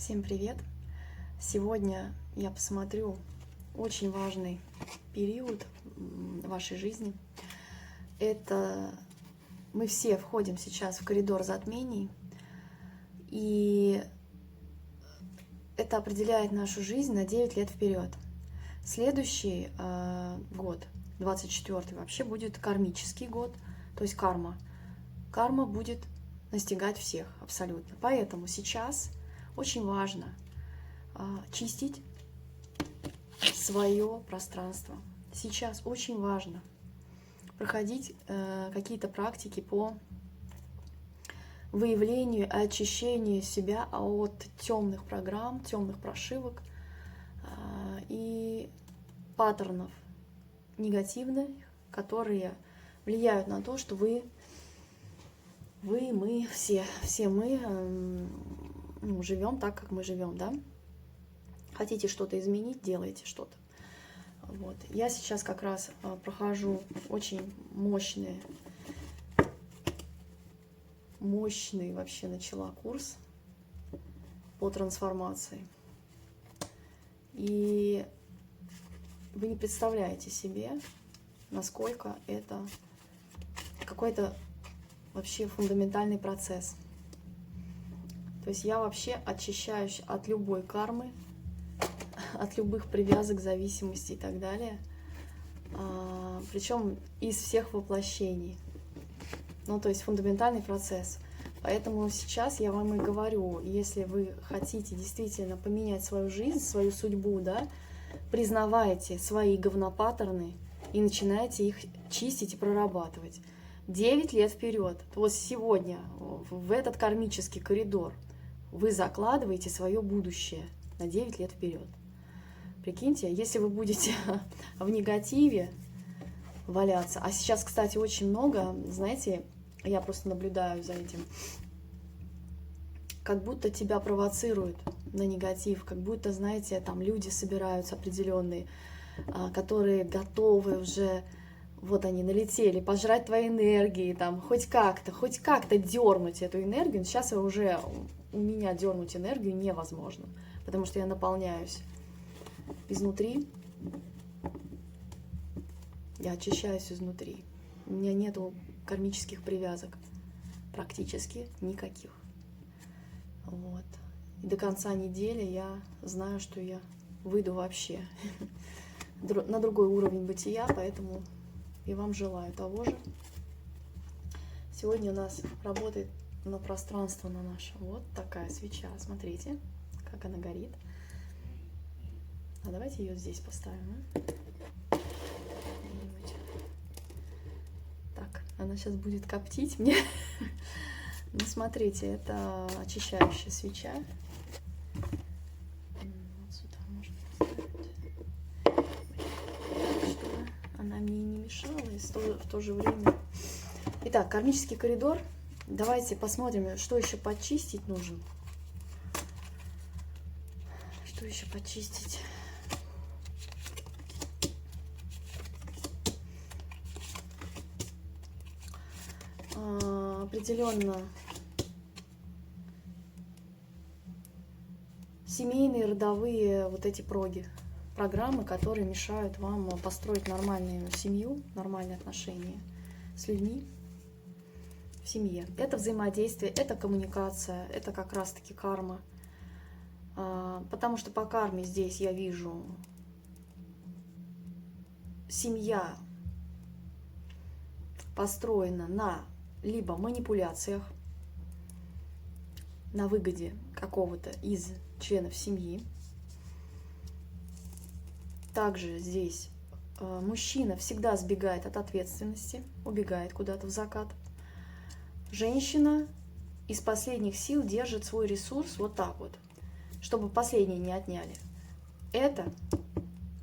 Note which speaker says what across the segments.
Speaker 1: Всем привет! Сегодня я посмотрю очень важный период вашей жизни. Это мы все входим сейчас в коридор затмений, и это определяет нашу жизнь на 9 лет вперед. Следующий год, 24-й, вообще будет кармический год, то есть карма. Карма будет настигать всех абсолютно. Поэтому сейчас очень важно чистить свое пространство. Сейчас очень важно проходить какие-то практики по выявлению и очищению себя от темных программ, темных прошивок и паттернов негативных, которые влияют на то, что мы, все мы живем так, как мы живем, да? Хотите что-то изменить, делайте что-то. Вот. Я сейчас как раз прохожу очень мощный вообще начала курс по трансформации. И вы не представляете себе, насколько это какой-то вообще фундаментальный процесс. То есть я вообще очищаюсь от любой кармы, от любых привязок, зависимостей и так далее. Причем из всех воплощений. Ну, то есть фундаментальный процесс. Поэтому сейчас я вам и говорю, если вы хотите действительно поменять свою жизнь, свою судьбу, да, признавайте свои говнопаттерны и начинайте их чистить и прорабатывать. 9 лет вперед, вот сегодня, в этот кармический коридор, вы закладываете свое будущее на 9 лет вперед. Прикиньте, если вы будете в негативе валяться, а сейчас, кстати, очень много, знаете, я просто наблюдаю за этим, как будто тебя провоцируют на негатив, как будто, знаете, там люди собираются определенные, которые готовы уже, вот они налетели, пожрать твои энергии, там, хоть как-то дернуть эту энергию. Сейчас уже у меня дернуть энергию невозможно, потому что я наполняюсь изнутри, я очищаюсь изнутри. У меня нету кармических привязок, практически никаких. Вот. И до конца недели я знаю, что я выйду вообще на другой уровень бытия, поэтому и вам желаю того же. Сегодня у нас работает на пространство на наше. Вот такая свеча. Смотрите, как она горит. А давайте ее здесь поставим. Так, она сейчас будет коптить мне. Ну, смотрите, это очищающая свеча. Вот сюда можно поставить, чтобы она мне не мешала, и в то же время. Итак, кармический коридор. Давайте посмотрим, что еще почистить нужно. Что еще почистить? Определенно семейные, родовые вот эти программы, которые мешают вам построить нормальную семью, нормальные отношения с людьми в семье. Это взаимодействие, это коммуникация, это как раз-таки карма. Потому что по карме здесь я вижу семья построена на либо манипуляциях, на выгоде какого-то из членов семьи. Также здесь мужчина всегда сбегает от ответственности, убегает куда-то в закат. Женщина из последних сил держит свой ресурс вот так вот, чтобы последние не отняли. Это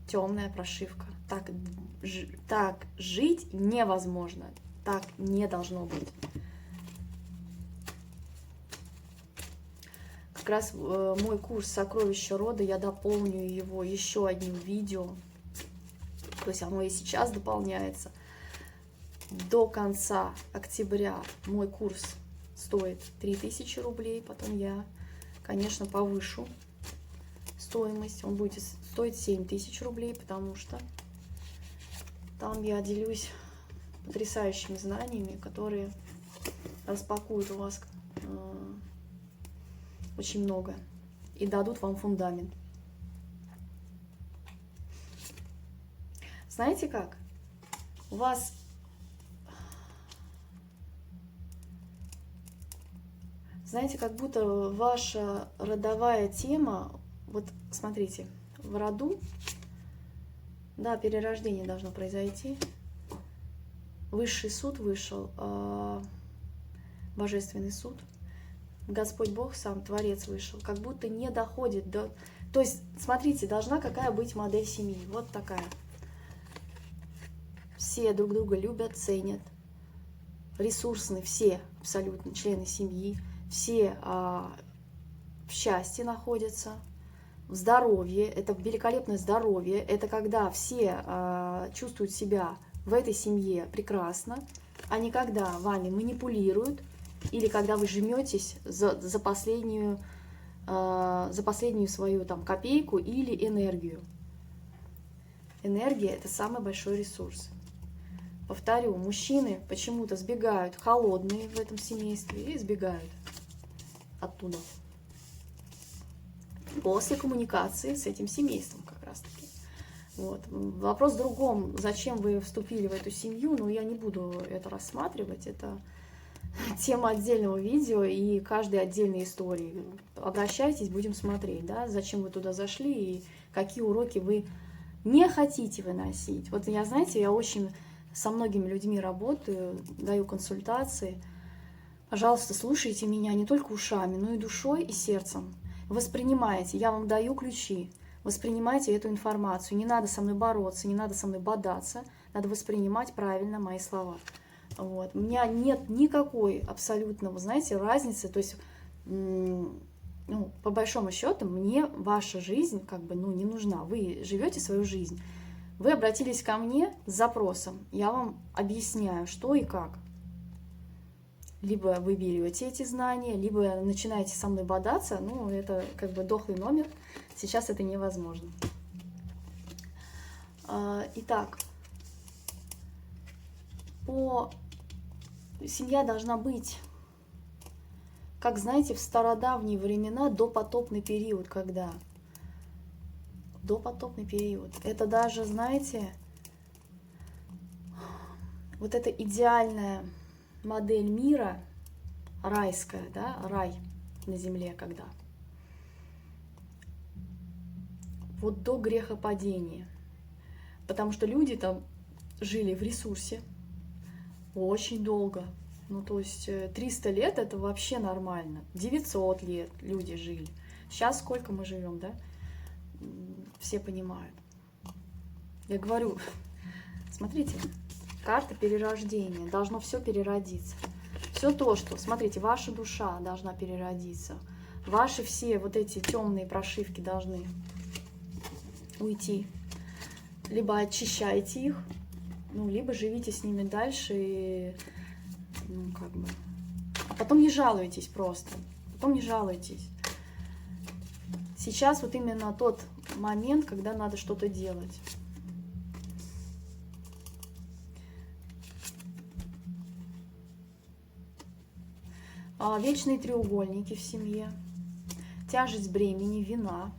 Speaker 1: темная прошивка. Так жить невозможно. Так не должно быть. Как раз мой курс «Сокровища рода», я дополню его еще одним видео. То есть оно и сейчас дополняется. До конца октября мой курс стоит 3000 рублей. Потом я конечно, повышу стоимость. Он будет стоить 7000 рублей, потому что там я делюсь потрясающими знаниями, которые распакуют у вас очень много и дадут вам фундамент. Знаете как? У вас знаете, как будто ваша родовая тема, вот смотрите, в роду, да, перерождение должно произойти. Высший суд вышел, божественный суд. Господь Бог сам, Творец вышел, как будто не доходит до... То есть, смотрите, должна какая быть модель семьи, вот такая. Все друг друга любят, ценят, ресурсны все абсолютно члены семьи, все в счастье находятся, в здоровье, это великолепное здоровье, это когда все чувствуют себя в этой семье прекрасно, а не когда вами манипулируют, или когда вы жметесь за последнюю свою там копейку или энергию. Энергия – это самый большой ресурс. Повторю, мужчины почему-то сбегают, холодные в этом семействе, и сбегают оттуда. После коммуникации с этим семейством как раз-таки. Вот. Вопрос в другом, зачем вы вступили в эту семью, но я не буду это рассматривать, это тема отдельного видео и каждой отдельной истории. Обращайтесь, будем смотреть, да, зачем вы туда зашли и какие уроки вы не хотите выносить. Вот я, знаете, я очень со многими людьми работаю, даю консультации. Пожалуйста, слушайте меня не только ушами, но и душой, и сердцем. Воспринимайте, я вам даю ключи, воспринимайте эту информацию. Не надо со мной бороться, не надо со мной бодаться, надо воспринимать правильно мои слова. Вот. У меня нет никакой абсолютно, вы знаете, разницы, то есть, ну, по большому счету, мне ваша жизнь как бы, ну, не нужна. Вы живете свою жизнь. Вы обратились ко мне с запросом, я вам объясняю, что и как. Либо вы берете эти знания, либо начинаете со мной бодаться, ну, это как бы дохлый номер, сейчас это невозможно. Итак, семья должна быть, как знаете, в стародавние времена, допотопный период, когда... Допотопный период. Это даже, знаете, вот эта идеальная модель мира, райская, да, рай на земле, когда. Вот до грехопадения. Потому что люди там жили в ресурсе очень долго. Ну, то есть 300 лет это вообще нормально. 900 лет люди жили. Сейчас сколько мы живем, да? Все понимают. Я говорю, смотрите, карта перерождения, должно все переродиться. Все то, что, смотрите, ваша душа должна переродиться, ваши все вот эти темные прошивки должны уйти. Либо очищайте их, ну, либо живите с ними дальше и, ну, как бы, а потом не жалуйтесь просто, потом не жалуйтесь. Сейчас вот именно тот момент, когда надо что-то делать. Вечные треугольники в семье, тяжесть бремени, вина,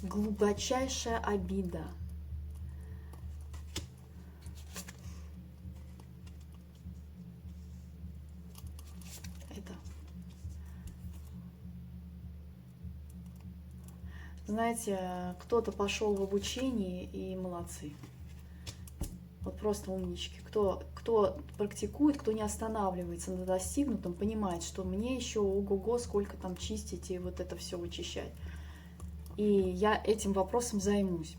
Speaker 1: глубочайшая обида. Знаете, кто-то пошел в обучение и молодцы. Вот просто умнички. Кто практикует, кто не останавливается на достигнутом, понимает, что мне еще ого-го, сколько там чистить и вот это все вычищать. И я этим вопросом займусь.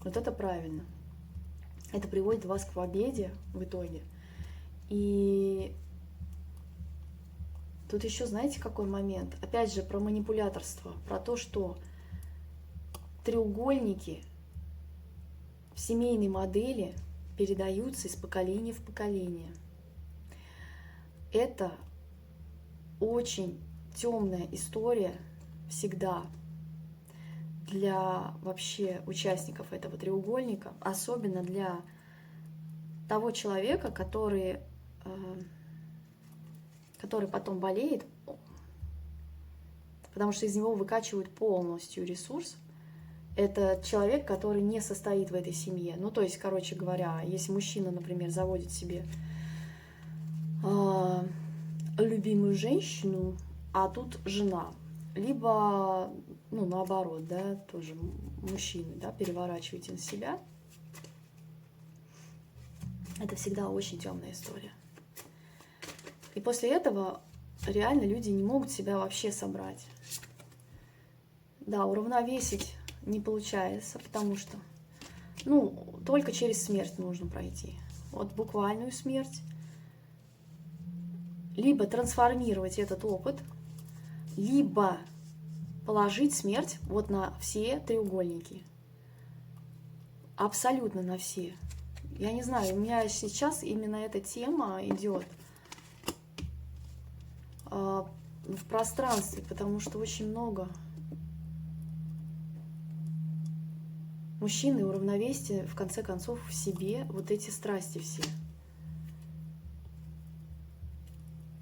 Speaker 1: Вот это правильно. Это приводит вас к победе в итоге. И тут еще, знаете, какой момент? Опять же, про манипуляторство, про то, что треугольники в семейной модели передаются из поколения в поколение. Это очень темная история всегда для вообще участников этого треугольника, особенно для того человека, который потом болеет, потому что из него выкачивают полностью ресурс. Это человек, который не состоит в этой семье. Ну, то есть, короче говоря, если мужчина, например, заводит себе любимую женщину, а тут жена, либо, ну, наоборот, да, тоже мужчины, да, переворачиваете на себя, это всегда очень темная история. И после этого реально люди не могут себя вообще собрать. Да, уравновесить не получается, потому что, ну, только через смерть нужно пройти. Вот буквальную смерть. Либо трансформировать этот опыт, либо положить смерть вот на все треугольники. Абсолютно на все. Я не знаю, у меня сейчас именно эта тема идет в пространстве, потому что очень много мужчины уравновесьте, в конце концов, в себе вот эти страсти все.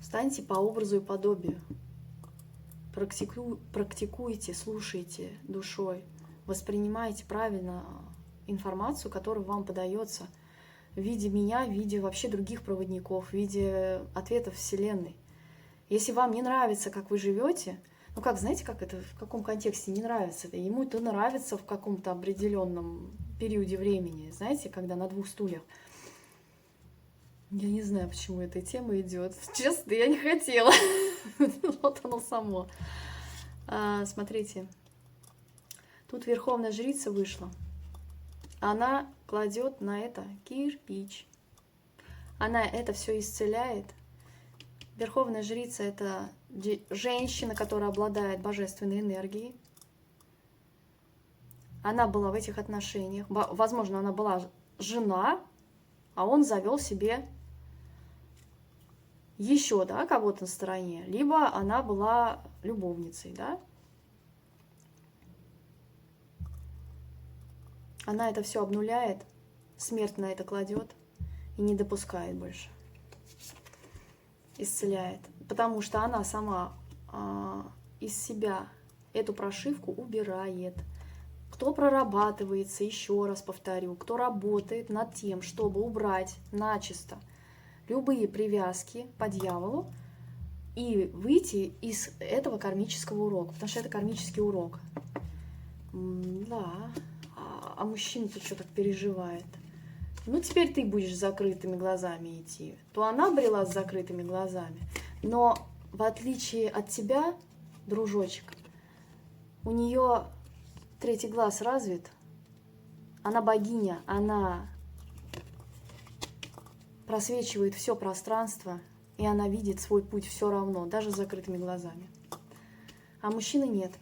Speaker 1: Станьте по образу и подобию. Практикуйте, слушайте душой, воспринимайте правильно информацию, которая вам подается в виде меня, в виде вообще других проводников, в виде ответов Вселенной. Если вам не нравится, как вы живете, ну как, знаете, как это, в каком контексте не нравится? Ему это нравится в каком-то определенном периоде времени, знаете, когда на двух стульях. Я не знаю, почему эта тема идет. Честно, я не хотела. Вот оно само. Смотрите, тут Верховная Жрица вышла. Она кладет на это кирпич. Она это все исцеляет. Верховная Жрица — это женщина, которая обладает божественной энергией. Она была в этих отношениях. Возможно, она была жена, а он завел себе еще, да, кого-то на стороне. Либо она была любовницей, да. Она это все обнуляет, смерть на это кладет и не допускает больше. Исцеляет. Потому что она сама из себя эту прошивку убирает. Кто прорабатывается, еще раз повторю, кто работает над тем, чтобы убрать начисто любые привязки по дьяволу и выйти из этого кармического урока, потому что это кармический урок. Да, а мужчина-то что так переживает? Ну, теперь ты будешь с закрытыми глазами идти. То она брела с закрытыми глазами. Но в отличие от тебя, дружочек, у нее третий глаз развит. Она богиня, она просвечивает все пространство, и она видит свой путь все равно, даже с закрытыми глазами. А мужчины нет.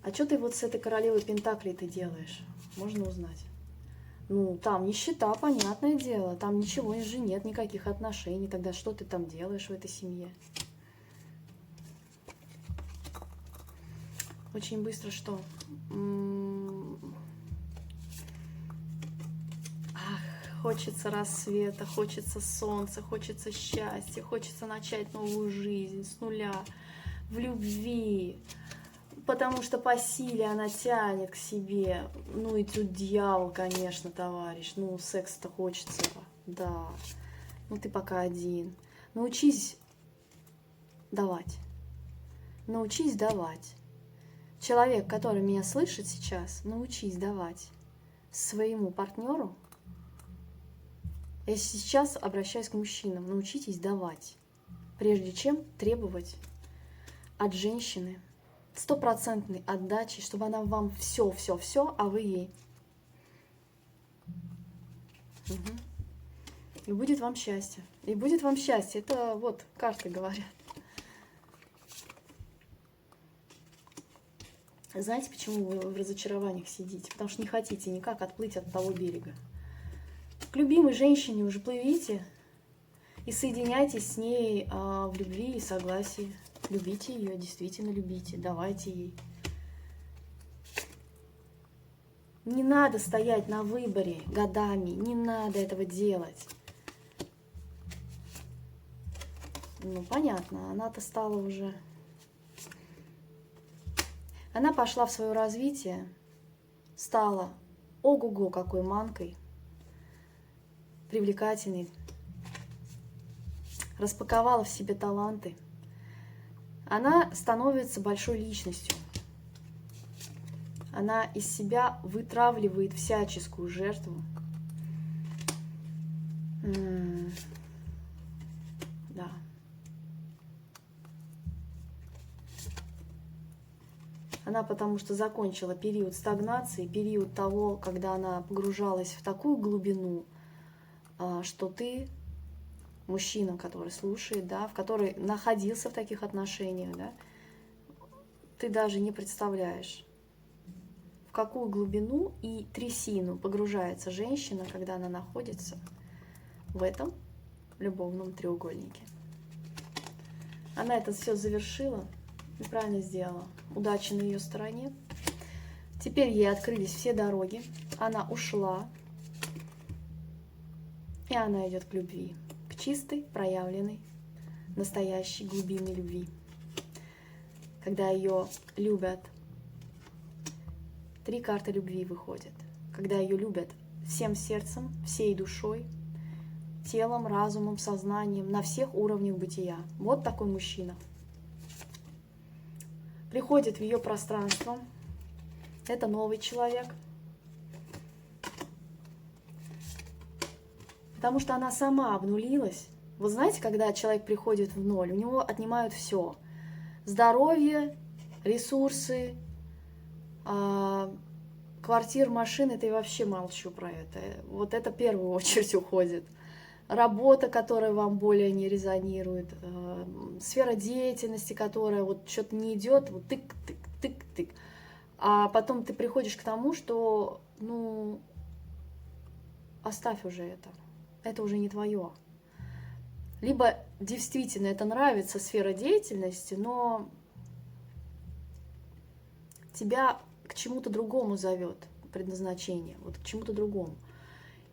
Speaker 1: А что ты вот с этой королевой Пентаклей ты делаешь? Можно узнать. Ну, там нищета, понятное дело. Там ничего же нет, никаких отношений. Тогда что ты там делаешь в этой семье? Очень быстро что? Ах, хочется рассвета, хочется солнца, хочется счастья, хочется начать новую жизнь с нуля, в любви. Потому что по силе она тянет к себе. Ну и тут дьявол, конечно, товарищ. Ну, секс-то хочется, да. Ну ты пока один. Научись давать. Научись давать. Человек, который меня слышит сейчас, научись давать своему партнеру. Я сейчас обращаюсь к мужчинам. Научитесь давать, прежде чем требовать от женщины стопроцентной отдачи, чтобы она вам все, а вы ей. Угу. И будет вам счастье. И будет вам счастье. Это вот карты говорят. Знаете, почему вы в разочарованиях сидите? Потому что не хотите никак отплыть от того берега. К любимой женщине уже плывите и соединяйтесь с ней в любви и согласии. Любите ее, действительно любите, давайте ей. Не надо стоять на выборе годами, не надо этого делать. Ну, понятно, она-то стала уже... Она пошла в свое развитие, стала ого-го какой манкой, привлекательной, распаковала в себе таланты. Она становится большой личностью. Она из себя вытравливает всяческую жертву. Да. Она потому что закончила период стагнации, период того, когда она погружалась в такую глубину, что ты, мужчина, который слушает, да, в который находился в таких отношениях, да, ты даже не представляешь, в какую глубину и трясину погружается женщина, когда она находится в этом любовном треугольнике. Она это все завершила и правильно сделала. Удача на ее стороне. Теперь ей открылись все дороги. Она ушла. И она идет к любви. К чистой, проявленной, настоящей глубинной любви. Когда ее любят, 3 карты любви выходят. Когда ее любят всем сердцем, всей душой, телом, разумом, сознанием, на всех уровнях бытия. Вот такой мужчина. Приходит в ее пространство. Это новый человек. Потому что она сама обнулилась. Вы знаете, когда человек приходит в ноль, у него отнимают все. Здоровье, ресурсы, квартир, машин, это я вообще молчу про это. Вот это в первую очередь уходит. Работа, которая вам более не резонирует, сфера деятельности, которая вот что-то не идет, вот тык-тык-тык-тык. А потом ты приходишь к тому, что, ну, оставь уже это уже не твое. Либо действительно это нравится, сфера деятельности, но тебя к чему-то другому зовет предназначение, вот к чему-то другому.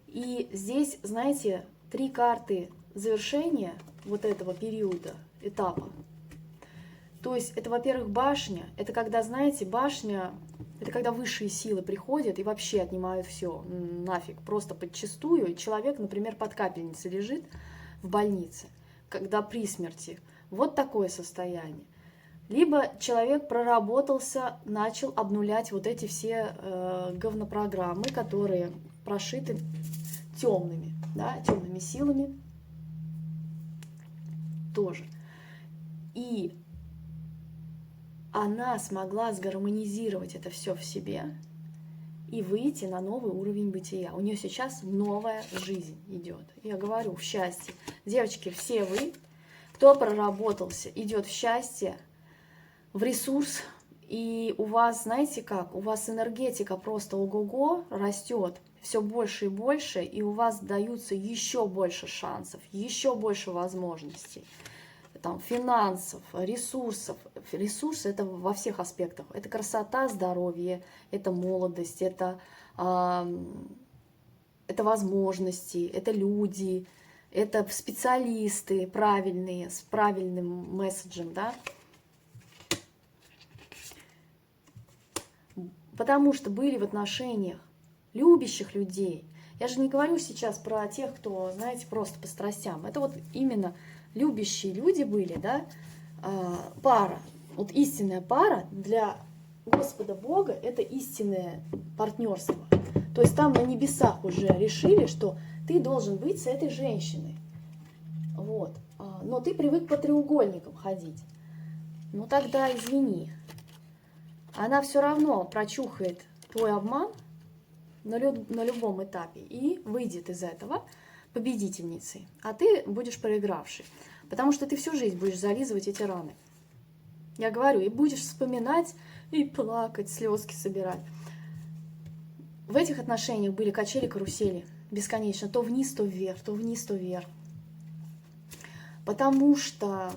Speaker 1: И здесь, знаете, 3 карты завершения вот этого периода, этапа. То есть это, во-первых, башня. Это когда, знаете, башня, это когда высшие силы приходят и вообще отнимают все нафиг, просто подчистую. Человек, например, под капельницей лежит в больнице, когда при смерти. Вот такое состояние. Либо человек проработался, начал обнулять вот эти все говнопрограммы, которые прошиты темными, да, темными силами тоже. И она смогла сгармонизировать это все в себе и выйти на новый уровень бытия. У нее сейчас новая жизнь идет. Я говорю, в счастье. Девочки, все вы, кто проработался, идет в счастье, в ресурс, и у вас, знаете как, у вас энергетика просто ого-го растет все больше и больше, и у вас даются еще больше шансов, еще больше возможностей. Там, финансов, ресурсов. Ресурсы это во всех аспектах. Это красота, здоровье, это молодость, это возможности, это люди, это специалисты правильные, с правильным месседжем, да. Потому что были в отношениях любящих людей. Я же не говорю сейчас про тех, кто, знаете, просто по страстям. Это вот именно любящие люди были, да, пара. Вот истинная пара для Господа Бога – это истинное партнерство. То есть там на небесах уже решили, что ты должен быть с этой женщиной. Вот. Но ты привык по треугольникам ходить. Ну тогда извини. Она все равно прочухает твой обман на любом этапе и выйдет из этого победительницей, а ты будешь проигравшей, потому что ты всю жизнь будешь зализывать эти раны. Я говорю, и будешь вспоминать, и плакать, слезки собирать. В этих отношениях были качели-карусели. бесконечно, то вниз, то вверх, то вниз, то вверх. Потому что...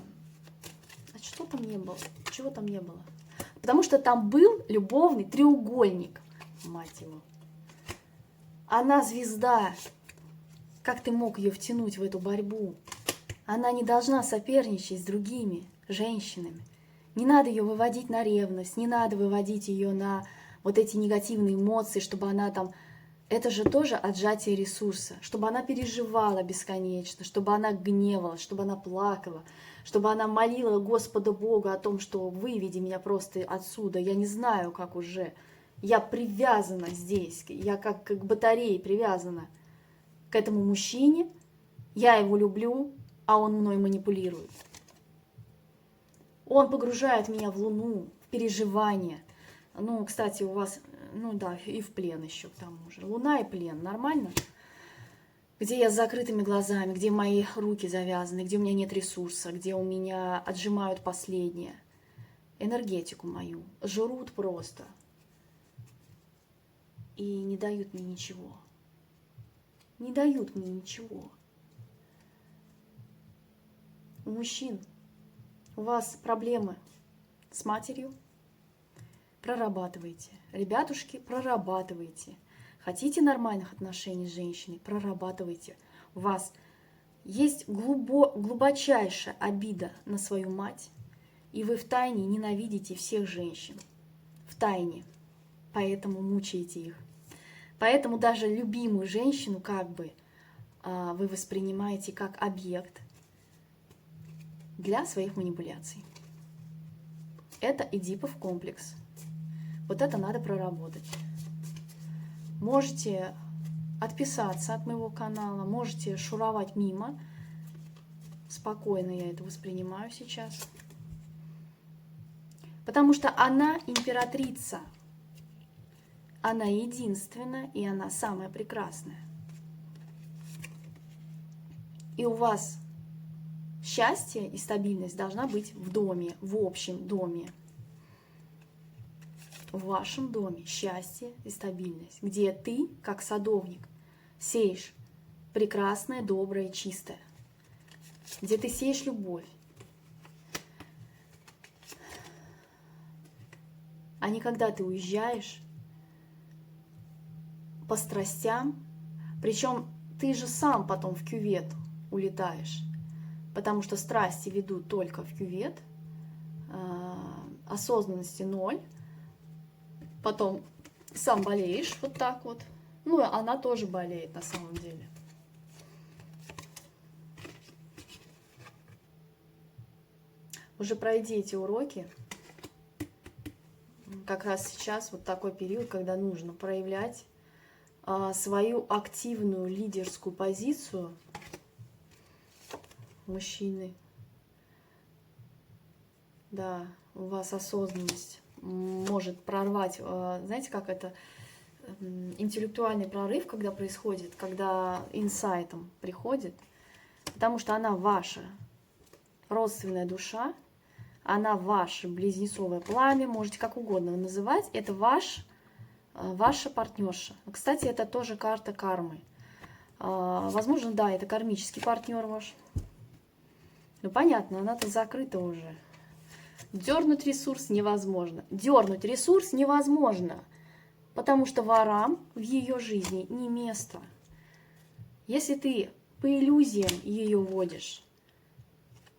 Speaker 1: А что там не было? Чего там не было? Потому что там был любовный треугольник, мать его. Она звезда. Как ты мог ее втянуть в эту борьбу? Она не должна соперничать с другими женщинами. Не надо ее выводить на ревность, не надо выводить ее на вот эти негативные эмоции, чтобы она там... Это же тоже отжатие ресурса, чтобы она переживала бесконечно, чтобы она гневалась, чтобы она плакала, чтобы она молила Господа Бога о том, что выведи меня просто отсюда, я не знаю, как уже. Я привязана здесь, я как к батарее привязана к этому мужчине, я его люблю, а он мной манипулирует. Он погружает меня в луну, в переживания. Ну, кстати, у вас, ну да, и в плен еще к тому же. Луна и плен, нормально? Где я с закрытыми глазами, где мои руки завязаны, где у меня нет ресурса, где у меня отжимают последнее. Энергетику мою жрут просто. И не дают мне ничего. Не дают мне ничего. У мужчин у вас проблемы с матерью? Прорабатывайте. Ребятушки, прорабатывайте. Хотите нормальных отношений с женщиной? Прорабатывайте. У вас есть глубочайшая обида на свою мать, и вы втайне ненавидите всех женщин. Втайне. Поэтому мучаете их. Поэтому даже любимую женщину как бы вы воспринимаете как объект для своих манипуляций. Это Эдипов комплекс. Вот это надо проработать. Можете отписаться от моего канала, можете шуровать мимо. Спокойно я это воспринимаю сейчас. Потому что она императрица. Она единственная, и она самая прекрасная. И у вас счастье и стабильность должна быть в доме, в общем доме. В вашем доме счастье и стабильность, где ты, как садовник, сеешь прекрасное, доброе, чистое, где ты сеешь любовь, а не когда ты уезжаешь по страстям, причем ты же сам потом в кювет улетаешь, потому что страсти ведут только в кювет, осознанности ноль, потом сам болеешь вот так вот, ну и она тоже болеет на самом деле. Уже пройди эти уроки, как раз сейчас вот такой период, когда нужно проявлять свою активную лидерскую позицию мужчины. Да, у вас осознанность может прорвать, знаете, как это, интеллектуальный прорыв, когда происходит, когда инсайтом приходит, потому что она ваша родственная душа, она ваше близнецовое пламя, можете как угодно называть, это ваша партнерша. Кстати, это тоже карта кармы. Возможно, да, это кармический партнер ваш. Ну, понятно, она-то закрыта уже. Дернуть ресурс невозможно. Дернуть ресурс невозможно, потому что ворам в ее жизни не место. Если ты по иллюзиям ее водишь,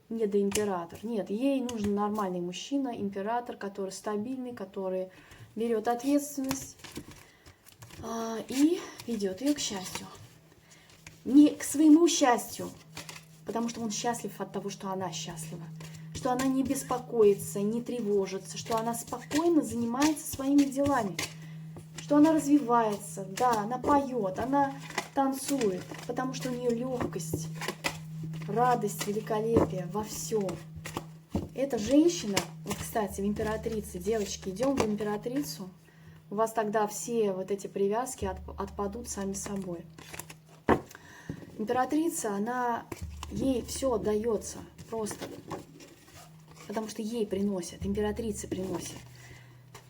Speaker 1: недоимператор. Нет, ей нужен нормальный мужчина, император, который стабильный, который берет ответственность и ведет ее к счастью. Не к своему счастью, потому что он счастлив от того, что она счастлива, что она не беспокоится, не тревожится, что она спокойно занимается своими делами, что она развивается, да, она поет, она танцует, потому что у нее легкость, радость, великолепие во всем. Эта женщина, вот, кстати, в императрице, девочки, идем в императрицу, у вас тогда все вот эти привязки отпадут сами собой. Императрица, ей все отдается просто, потому что ей приносят, императрице приносят.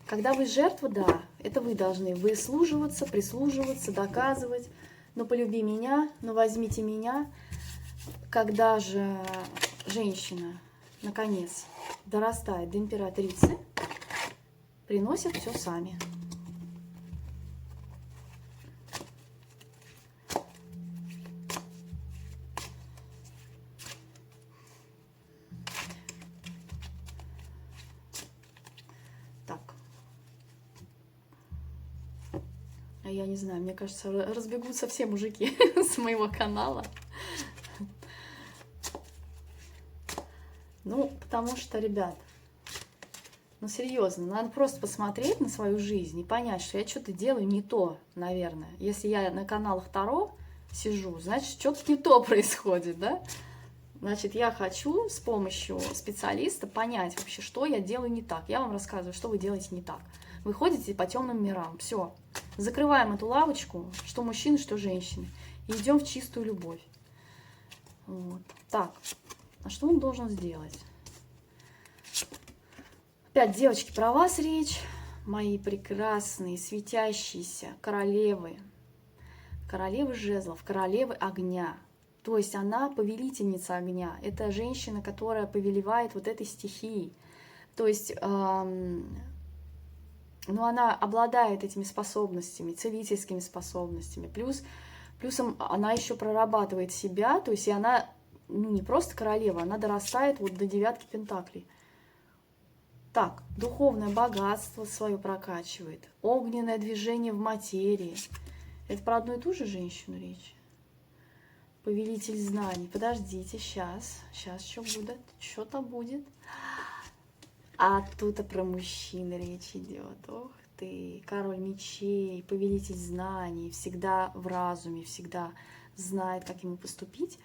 Speaker 1: Когда вы жертва, да, это вы должны выслуживаться, прислуживаться, доказывать, ну полюби меня, ну возьмите меня. Когда же женщина, наконец, дорастает до императрицы, приносят все сами. Так. Я не знаю, мне кажется, разбегутся все мужики с моего канала. Ну, потому что, ребят, ну серьезно, надо просто посмотреть на свою жизнь и понять, что я что-то делаю не то, наверное. Если я на каналах Таро сижу, значит, что-то не то происходит, да? Значит, я хочу с помощью специалиста понять вообще, что я делаю не так. Я вам рассказываю, что вы делаете не так. Вы ходите по темным мирам. Все. Закрываем эту лавочку, что мужчины, что женщины. И идем в чистую любовь. Вот. Так, а что он должен сделать? Опять, девочки, про вас речь. Мои прекрасные, светящиеся королевы. Королевы жезлов, королевы огня. То есть она повелительница огня. Это женщина, которая повелевает вот этой стихией. То есть, ну, она обладает этими способностями, целительскими способностями. Плюсом она еще прорабатывает себя. То есть и она, ну, не просто королева, она дорастает вот до 9 пентаклей. Так, духовное богатство свое прокачивает. Огненное движение в материи. Это про одну и ту же женщину речь? Повелитель знаний. Подождите, сейчас что будет? Что-то будет. А тут и про мужчин речь идет. Ох ты, король мечей, повелитель знаний, всегда в разуме, всегда знает, как ему поступить.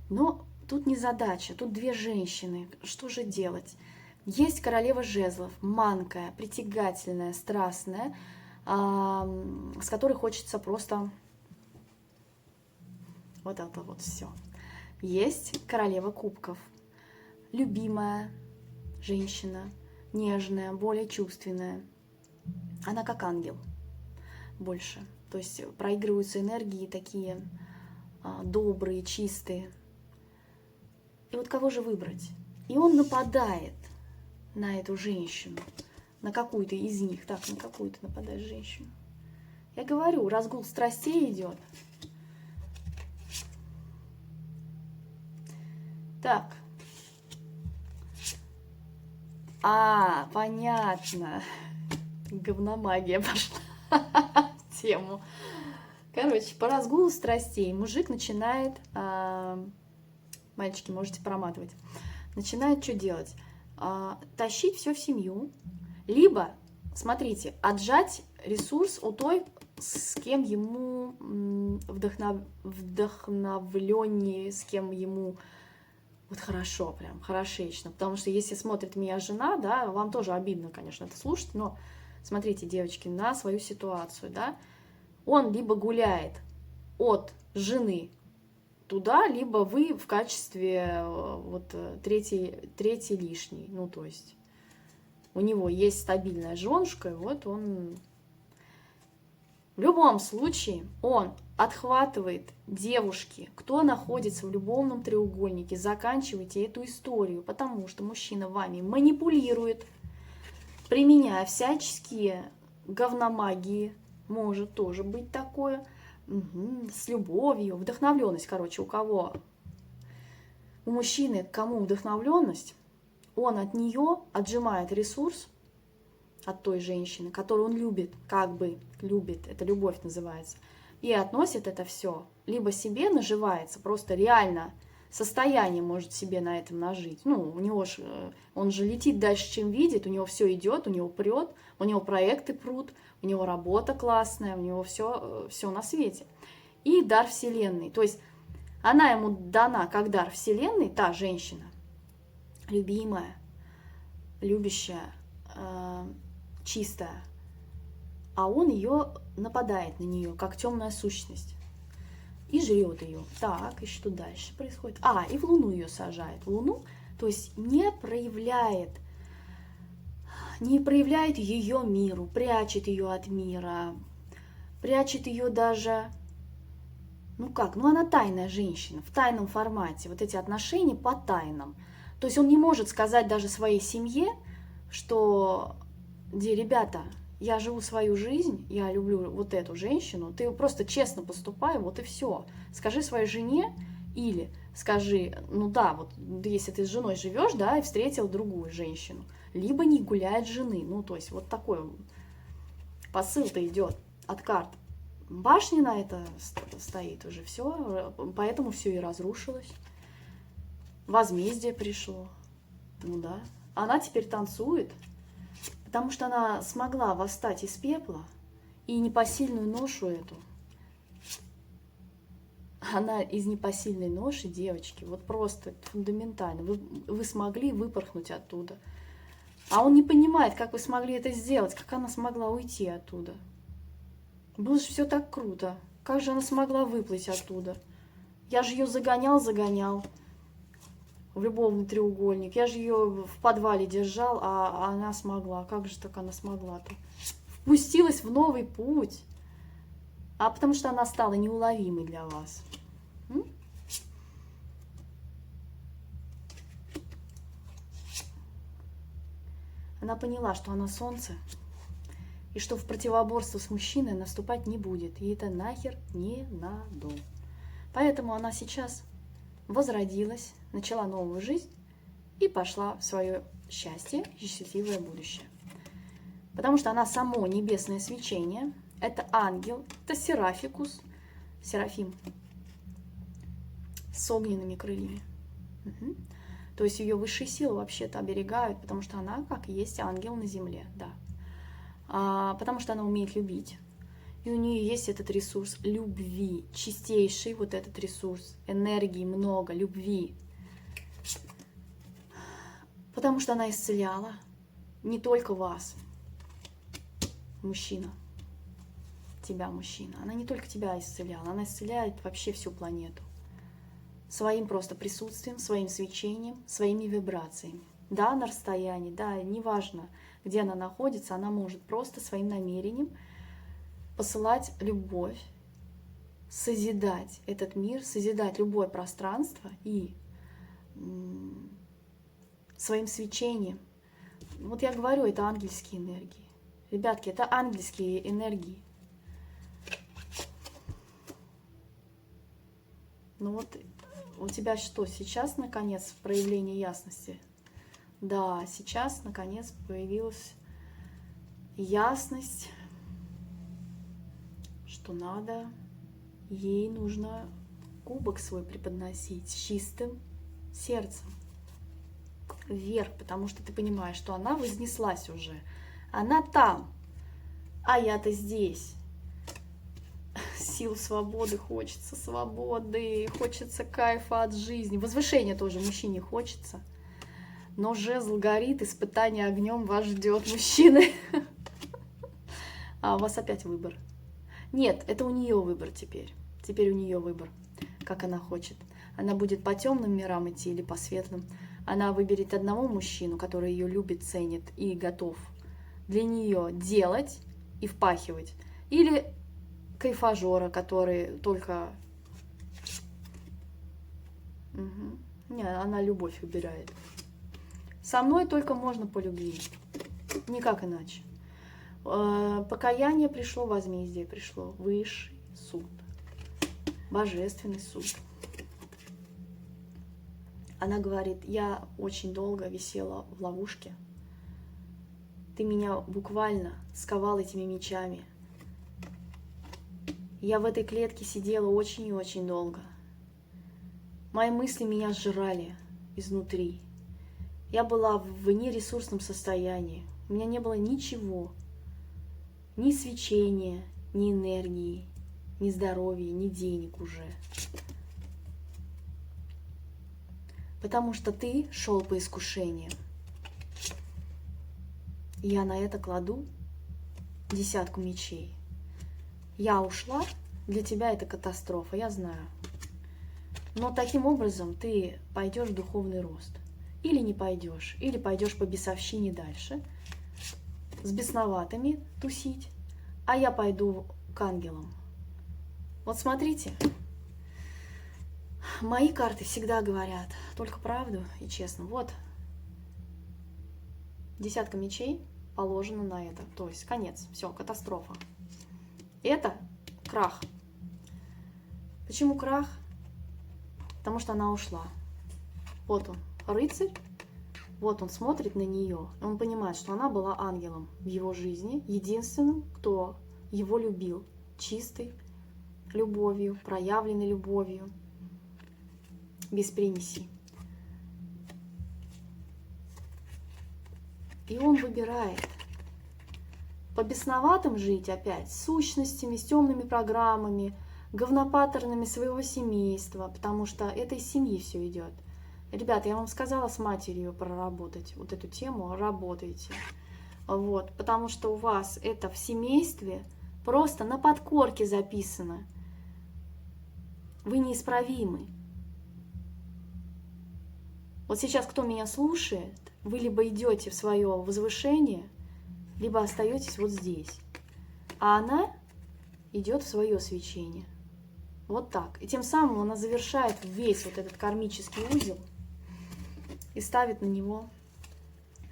Speaker 1: Но тут не задача, тут две женщины. Что же делать? Есть королева жезлов, манкая, притягательная, страстная, с которой хочется просто вот это вот все. Есть королева кубков, любимая женщина, нежная, более чувственная. Она как ангел больше. То есть проигрываются энергии такие добрые, чистые. И вот кого же выбрать? И он нападает на эту женщину, на какую-то из них. Так, на какую-то нападает женщину. Я говорю, разгул страстей идет. Так. Понятно. Говномагия пошла в тему. Короче, по разгулу страстей мужик начинает, мальчики, можете проматывать, начинает что делать? Тащить все в семью, либо, смотрите, отжать ресурс у той, с кем ему вдохновленнее, с кем ему вот хорошо, прям хорошечно. Потому что если смотрит меня жена, да, вам тоже обидно, конечно, это слушать, но смотрите, девочки, на свою ситуацию, да, он либо гуляет от жены туда, либо вы в качестве вот третий лишний, ну, то есть у него есть стабильная женушка, и вот он... В любом случае он отхватывает девушки, кто находится в любовном треугольнике, заканчивайте эту историю, потому что мужчина вами манипулирует, применяя всяческие говномагии, может тоже быть такое, с любовью, вдохновленность, короче, у кого, у мужчины, кому вдохновленность, он от нее отжимает ресурс, от той женщины, которую он любит, как бы любит, это любовь называется, и относит это все, либо себе наживается, просто реально состояние может себе на этом нажить. Ну, у него же, он же летит дальше, чем видит, у него все идет, у него прет, у него проекты прут, у него работа классная, у него все на свете. И дар Вселенной, то есть она ему дана как дар Вселенной, та женщина, любимая, любящая, чистая, а он ее нападает на нее, как темная сущность, и жрет ее. Так, и что дальше происходит? И в Луну ее сажает. В Луну, то есть не проявляет ее миру, прячет ее от мира, прячет ее даже Ну как? Ну она тайная женщина, в тайном формате. Вот эти отношения по тайнам. То есть он не может сказать даже своей семье, что, ребята, я живу свою жизнь, я люблю вот эту женщину, ты просто честно поступай, вот и все. Скажи своей жене или скажи, ну да, вот если ты с женой живешь, да, и встретил другую женщину, либо не гуляй от жены. Ну, то есть вот такой посыл-то идет от карт. Башня на это стоит уже, все, поэтому все и разрушилось. Возмездие пришло. Ну да. Она теперь танцует, потому что она смогла восстать из пепла и непосильную ношу эту. Она из непосильной ноши, девочки, вот просто фундаментально. Вы смогли выпорхнуть оттуда. А он не понимает, как вы смогли это сделать, как она смогла уйти оттуда. Было же все так круто. Как же она смогла выплыть оттуда? Я же ее загонял в любовный треугольник. Я же ее в подвале держал, а она смогла. Как же так она смогла-то? Впустилась в новый путь. А потому что она стала неуловимой для вас. Она поняла, что она солнце, и что в противоборство с мужчиной наступать не будет. И это нахер не надо. Поэтому она сейчас возродилась, начала новую жизнь и пошла в свое счастье и счастливое будущее. Потому что она само небесное свечение, это ангел, это Серафикус, Серафим с огненными крыльями. Угу. То есть ее высшие силы вообще-то оберегают, потому что она как есть ангел на земле, да. Потому что она умеет любить. И у нее есть этот ресурс любви, чистейший вот этот ресурс, энергии много, любви. Потому что она исцеляла не только вас, мужчина, тебя, мужчина. Она не только тебя исцеляла, она исцеляет вообще всю планету. Своим просто присутствием, своим свечением, своими вибрациями. Да, на расстоянии, да, неважно, где она находится, она может просто своим намерением посылать любовь, созидать этот мир, созидать любое пространство и своим свечением. Вот я говорю, это ангельские энергии. Ребятки, это ангельские энергии. Ну вот у тебя что, сейчас наконец проявление ясности? Да, сейчас наконец появилась ясность, что надо, ей нужно кубок свой преподносить с чистым сердцем вверх, потому что ты понимаешь, что она вознеслась уже, она там, а я-то здесь. Сил свободы хочется, свободы, хочется кайфа от жизни, возвышения тоже мужчине хочется, но жезл горит, испытание огнем вас ждет, мужчины. А у вас опять выбор. Нет, это у нее выбор теперь. Теперь у нее выбор, как она хочет. Она будет по темным мирам идти или по светлым. Она выберет одного мужчину, который ее любит, ценит и готов для нее делать и впахивать. Или кайфажора, который только... Угу. Не, она любовь выбирает. Со мной только можно по любви. Никак иначе. Покаяние пришло, возмездие пришло. Высший суд. Божественный суд. Она говорит, я очень долго висела в ловушке. Ты меня буквально сковал этими мечами. Я в этой клетке сидела очень и очень долго. Мои мысли меня сжирали изнутри. Я была в нересурсном состоянии. У меня не было ничего. Ни свечения, ни энергии, ни здоровья, ни денег уже. Потому что ты шел по искушениям. Я на это кладу 10 мечей. Я ушла, для тебя это катастрофа, я знаю. Но таким образом ты пойдешь в духовный рост. Или не пойдешь, или пойдешь по бесовщине дальше, с бесноватыми тусить, а я пойду к ангелам. Вот смотрите, Мои карты всегда говорят только правду и честно. Вот, десятка мечей положено на это. То есть конец, все, катастрофа. Это крах. Почему крах? Потому что она ушла. Вот он, рыцарь. Вот он смотрит на нее. Он понимает, что она была ангелом в его жизни. Единственным, кто его любил. Чистой любовью, проявленной любовью. Без примесей. И он выбирает по бесноватым жить опять, с сущностями, с темными программами, говнопаттернами своего семейства, потому что это из семьи все идет. Ребята, я вам сказала с матерью проработать вот эту тему, работайте. Вот, потому что у вас это в семействе просто на подкорке записано. Вы неисправимы. Вот сейчас, кто меня слушает, вы либо идете в свое возвышение, либо остаетесь вот здесь. А она идет в свое свечение. Вот так. И тем самым она завершает весь вот этот кармический узел и ставит на него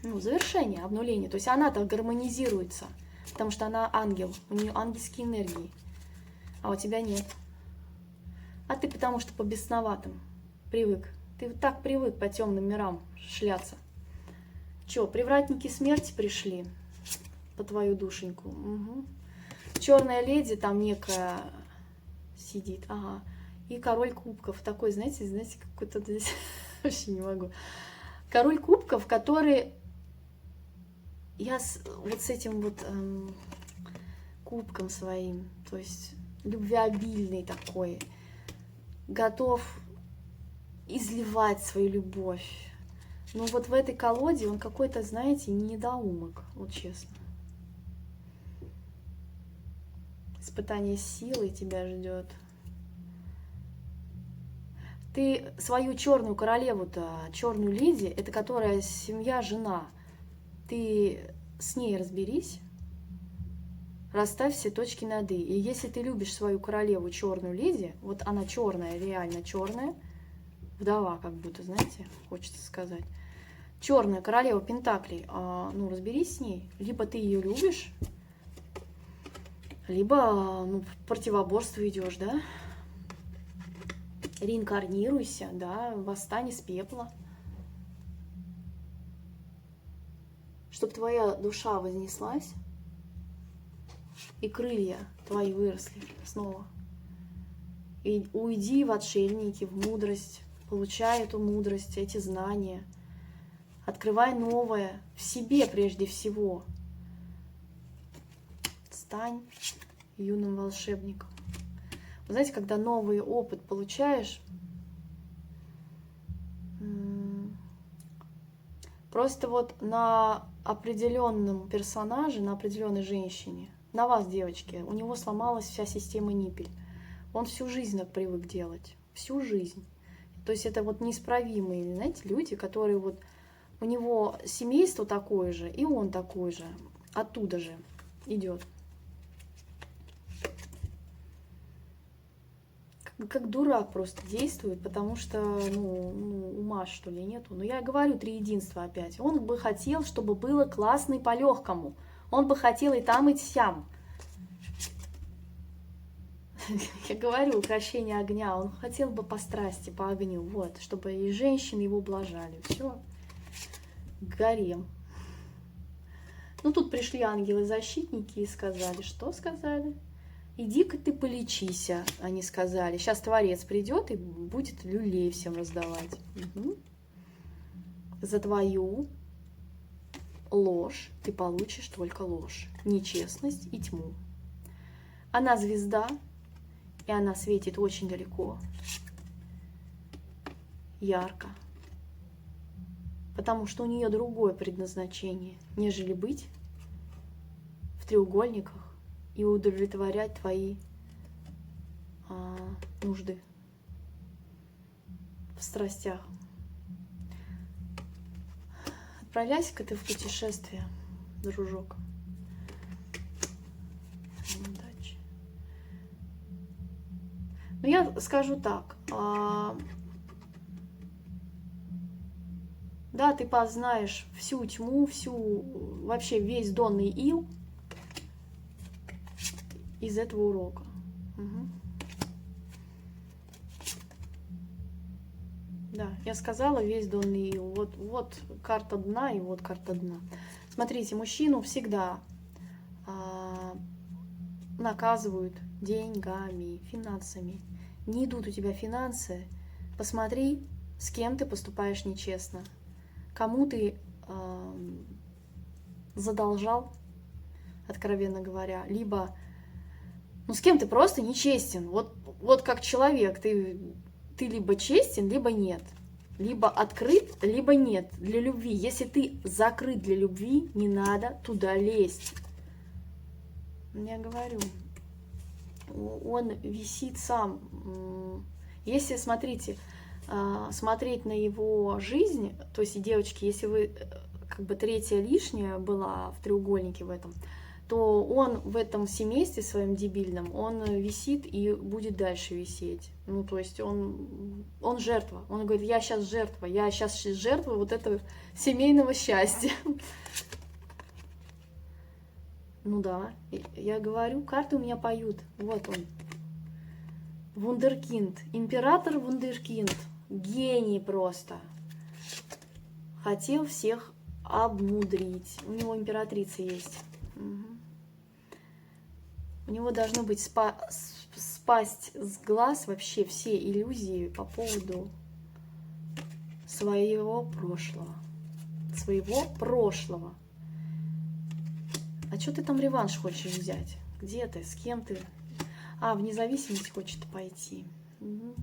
Speaker 1: завершение, обнуление. То есть она-то гармонизируется, потому что она ангел, у нее ангельские энергии, а у тебя нет. А ты потому что по бесноватым привык. Ты так привык по темным мирам шляться. Че, привратники смерти пришли по твою душеньку? Угу. Черная леди там некая сидит. Ага. И король кубков. Такой, знаете, какой-то здесь вообще не могу. Король кубков, который я вот с этим вот кубком своим, то есть любвеобильный такой, готов изливать свою любовь. Но вот в этой колоде он какой-то, знаете, недоумок, вот честно. Испытание силой тебя ждет. Ты свою черную королеву-то, черную леди, это которая семья, жена, ты с ней разберись, расставь все точки над «и». И если ты любишь свою королеву, черную леди, вот она черная, реально черная, вдова как будто, знаете, хочется сказать. Черная королева пентаклей, разберись с ней. Либо ты ее любишь, либо в противоборство идешь, да? Реинкарнируйся, да, восстань из пепла. Чтобы твоя душа вознеслась, и крылья твои выросли снова. И уйди в отшельники, в мудрость, получай эту мудрость, эти знания. Открывай новое в себе прежде всего. Стань юным волшебником. Вы знаете, когда новый опыт получаешь, просто вот на определенном персонаже, на определенной женщине, на вас, девочки, у него сломалась вся система ниппель. Он всю жизнь так привык делать. Всю жизнь. То есть это вот неисправимые, знаете, люди, которые вот у него семейство такое же, и он такой же, оттуда же идет. Как дурак просто действует, потому что, ума, что ли, нету. Но я говорю, триединство опять. Он бы хотел, чтобы было классно и по-легкому. Он бы хотел и там, и сям. Я говорю, укрощение огня. Он хотел бы по страсти, по огню. Вот, чтобы и женщины его ублажали. Все. Гарем. Тут пришли ангелы-защитники и сказали, что сказали? Иди-ка ты полечися, они сказали. Сейчас Творец придет и будет люлей всем раздавать. Угу. За твою ложь ты получишь только ложь, нечестность и тьму. Она звезда, и она светит очень далеко, ярко. Потому что у нее другое предназначение, нежели быть в треугольниках и удовлетворять твои нужды в страстях. Отправляйся-ка ты в путешествие, дружок. Удачи. Но я скажу так. Да, ты познаешь всю тьму, вообще весь донный ил из этого урока. Угу. Да, я сказала весь донный ил. Вот карта дна и вот карта дна. Смотрите, мужчину всегда наказывают деньгами, финансами. Не идут у тебя финансы, посмотри, с кем ты поступаешь нечестно, кому ты задолжал, откровенно говоря, либо с кем ты просто нечестен. Вот как человек, ты либо честен, либо нет. Либо открыт, либо нет для любви. Если ты закрыт для любви, не надо туда лезть. Я говорю, он висит сам. Если, смотрите, смотреть на его жизнь, то есть, девочки, если вы как бы третья лишняя была в треугольнике в этом, то он в этом семействе своем дебильном, он висит и будет дальше висеть. Ну, то есть он жертва. Он говорит, я сейчас жертва вот этого семейного счастья. Ну да, я говорю, карты у меня поют. Вот он. Вундеркинд. Император Вундеркинд. Гений просто. Хотел всех обмудрить. У него императрица есть. Угу. У него должно быть спасть с глаз вообще все иллюзии по поводу своего прошлого. Своего прошлого. А что ты там реванш хочешь взять? Где ты? С кем ты? В независимость хочет пойти. Угу.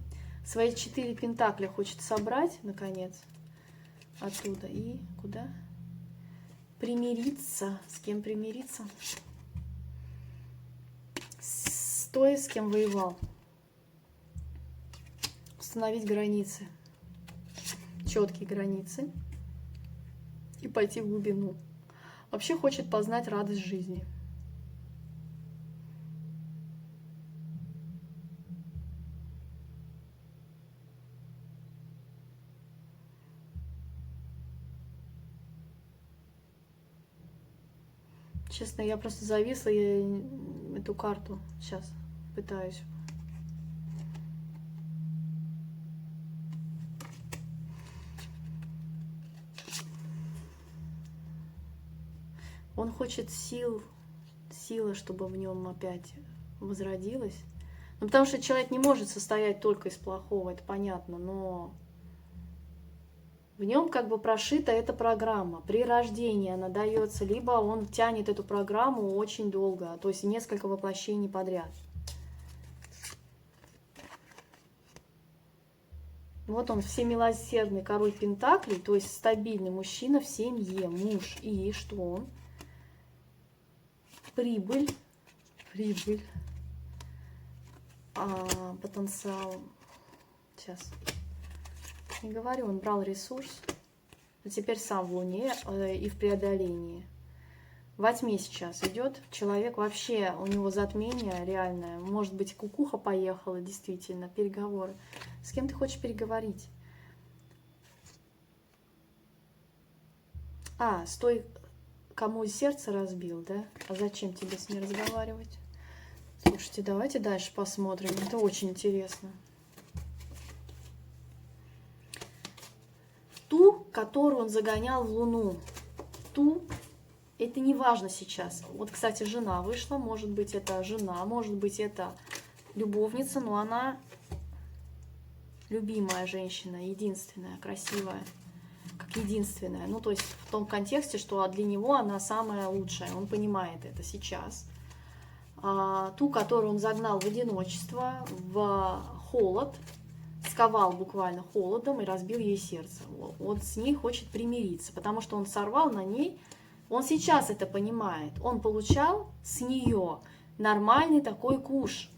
Speaker 1: Свои 4 пентакля хочет собрать, наконец, оттуда. И куда? Примириться. С кем примириться? С той, с кем воевал. Установить границы. Четкие границы. И пойти в глубину. Вообще хочет познать радость жизни. Честно, я просто зависла, я эту карту сейчас пытаюсь. Он хочет силы, чтобы в нем опять возродилась. Ну, потому что человек не может состоять только из плохого, это понятно, но в нем как бы прошита эта программа. При рождении она дается, либо он тянет эту программу очень долго, то есть несколько воплощений подряд. Вот он, всемилосердный король пентаклей, то есть стабильный мужчина в семье, муж. И что он? Прибыль, потенциал. Сейчас. Не говорю, он брал ресурс, а теперь сам в Луне и в преодолении. Во тьме сейчас идет. Человек вообще, у него затмение реальное. Может быть, кукуха поехала, действительно, переговоры. С кем ты хочешь переговорить? С той, кому сердце разбил, да? А зачем тебе с ней разговаривать? Слушайте, давайте дальше посмотрим. Это очень интересно. Ту, которую он загонял в Луну. Ту, это не важно сейчас. Вот, кстати, жена вышла. Может быть, это жена, может быть, это любовница, но она любимая женщина, единственная, красивая. Как единственная. Ну, то есть в том контексте, что для него она самая лучшая. Он понимает это сейчас. Ту, которую он загнал в одиночество, в холод, сковал буквально холодом и разбил ей сердце. Вот с ней хочет примириться, потому что он сорвал на ней, он сейчас это понимает, он получал с нее нормальный такой куш.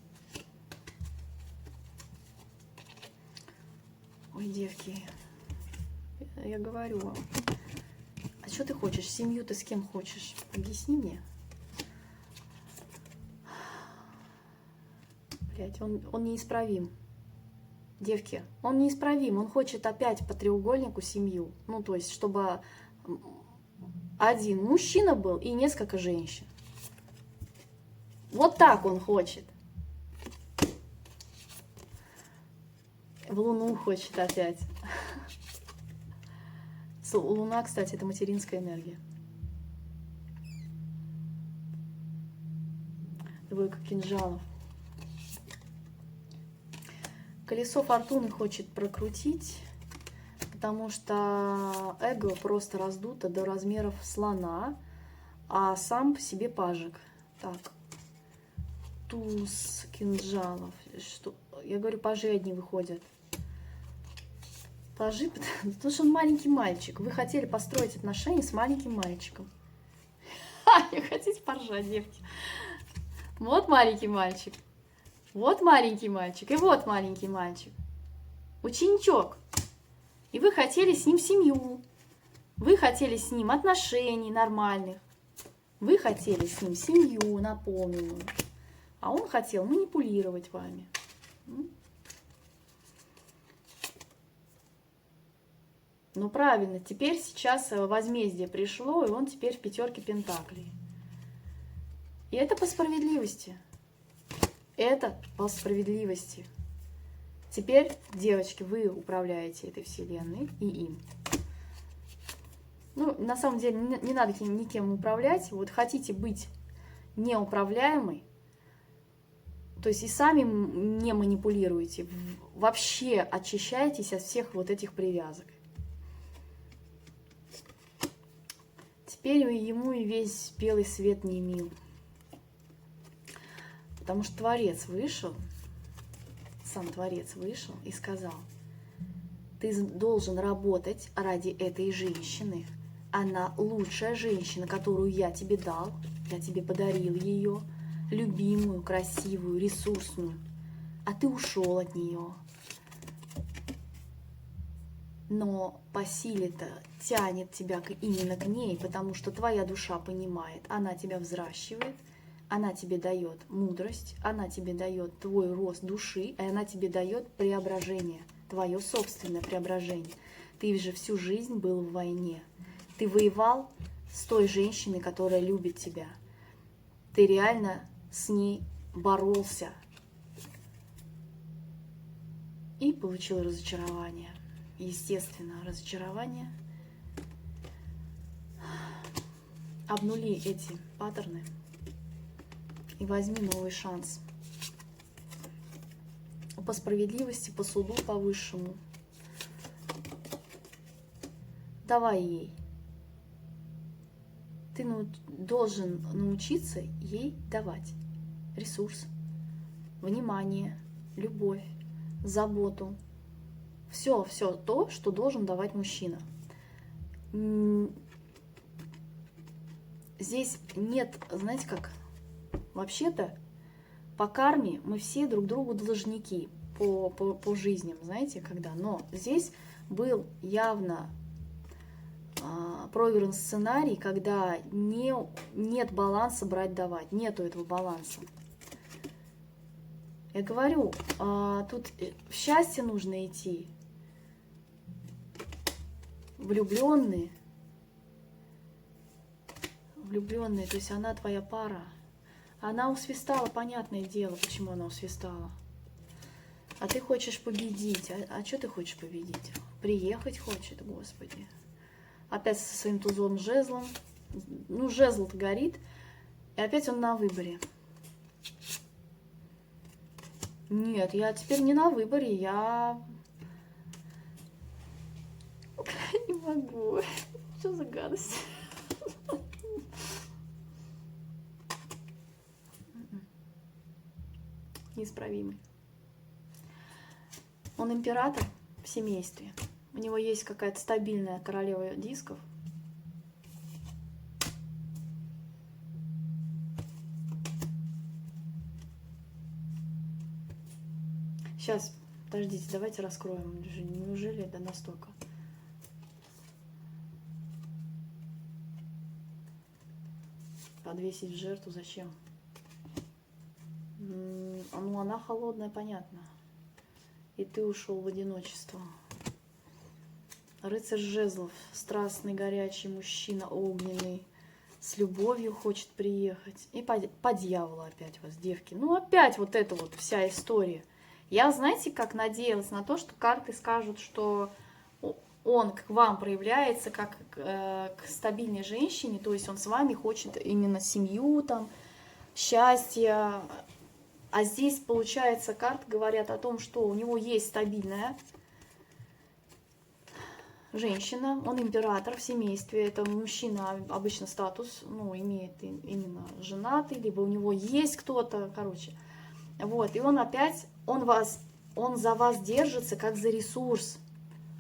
Speaker 1: Ой, девки, я говорю вам, а что ты хочешь, семью ты с кем хочешь? Объясни мне. Блять, он неисправим. Девки, он неисправим, он хочет опять по треугольнику семью. Ну, то есть, чтобы один мужчина был и несколько женщин. Вот так он хочет. В Луну хочет опять. Луна, кстати, это материнская энергия. Двойка кинжалов. Колесо фортуны хочет прокрутить, потому что эго просто раздуто до размеров слона, а сам по себе пажик. Так, туз кинжалов. Что? Я говорю, пажи одни выходят. Пажи, потому что он маленький мальчик. Вы хотели построить отношения с маленьким мальчиком. Не хотите поржать, девки? Вот маленький мальчик. Вот маленький мальчик. И вот маленький мальчик. Ученичок. И вы хотели с ним семью. Вы хотели с ним отношений нормальных. Вы хотели с ним семью наполненную. А он хотел манипулировать вами. Ну правильно, теперь сейчас возмездие пришло, и он теперь в пятерке пентаклей. И это по справедливости. Это по справедливости. Теперь, девочки, вы управляете этой вселенной и им. Ну, на самом деле, не надо никем управлять. Вот хотите быть неуправляемой, то есть и сами не манипулируете, вообще очищаетесь от всех вот этих привязок. Теперь ему и весь белый свет не мил. Потому что Творец вышел, сам Творец вышел и сказал: ты должен работать ради этой женщины. Она лучшая женщина, которую я тебе дал. Я тебе подарил ее, любимую, красивую, ресурсную. А ты ушел от нее. Но по силе-то тянет тебя именно к ней, потому что твоя душа понимает, она тебя взращивает, она тебе дает мудрость, она тебе дает твой рост души, и она тебе дает преображение, твое собственное преображение. Ты же всю жизнь был в войне. Ты воевал с той женщиной, которая любит тебя. Ты реально с ней боролся. И получил разочарование. Естественно, разочарование. Обнули эти паттерны и возьми новый шанс. По справедливости, по суду, по высшему. Давай ей. Ты должен научиться ей давать ресурс, внимание, любовь, заботу. Все то, что должен давать мужчина. Здесь нет, знаете как, вообще-то по карме мы все друг другу должники по жизням, знаете, когда. Но здесь был явно проигран сценарий, когда нет баланса брать-давать, нету этого баланса. Я говорю, тут в счастье нужно идти. Влюбленные, то есть она твоя пара. Она усвистала, понятное дело, почему она усвистала. А ты хочешь победить. А что ты хочешь победить? Приехать хочет, Господи. Опять со своим тузом жезлом. Ну, жезл-то горит. И опять он на выборе. Нет, я теперь не на выборе, я... Не могу. Что за гадость? Неисправимый. Он император в семействе. У него есть какая-то стабильная королева дисков. Сейчас, подождите, давайте раскроем. Неужели это настолько? Подвесить в жертву зачем? Ну, она холодная, понятно. и ты ушел в одиночество. Рыцарь жезлов, страстный, горячий мужчина, огненный, с любовью хочет приехать. И по дьяволу опять вас, девки. Ну, опять вот эта вот вся история. Я, знаете, как надеялась на то, что карты скажут, что он к вам проявляется как к стабильной женщине, то есть он с вами хочет именно семью, там, счастье. А здесь, получается, карты говорят о том, что у него есть стабильная женщина, он император в семействе, это мужчина, обычно статус, ну, имеет именно женатый, либо у него есть кто-то, короче. Вот, и он опять, он за вас держится как за ресурс.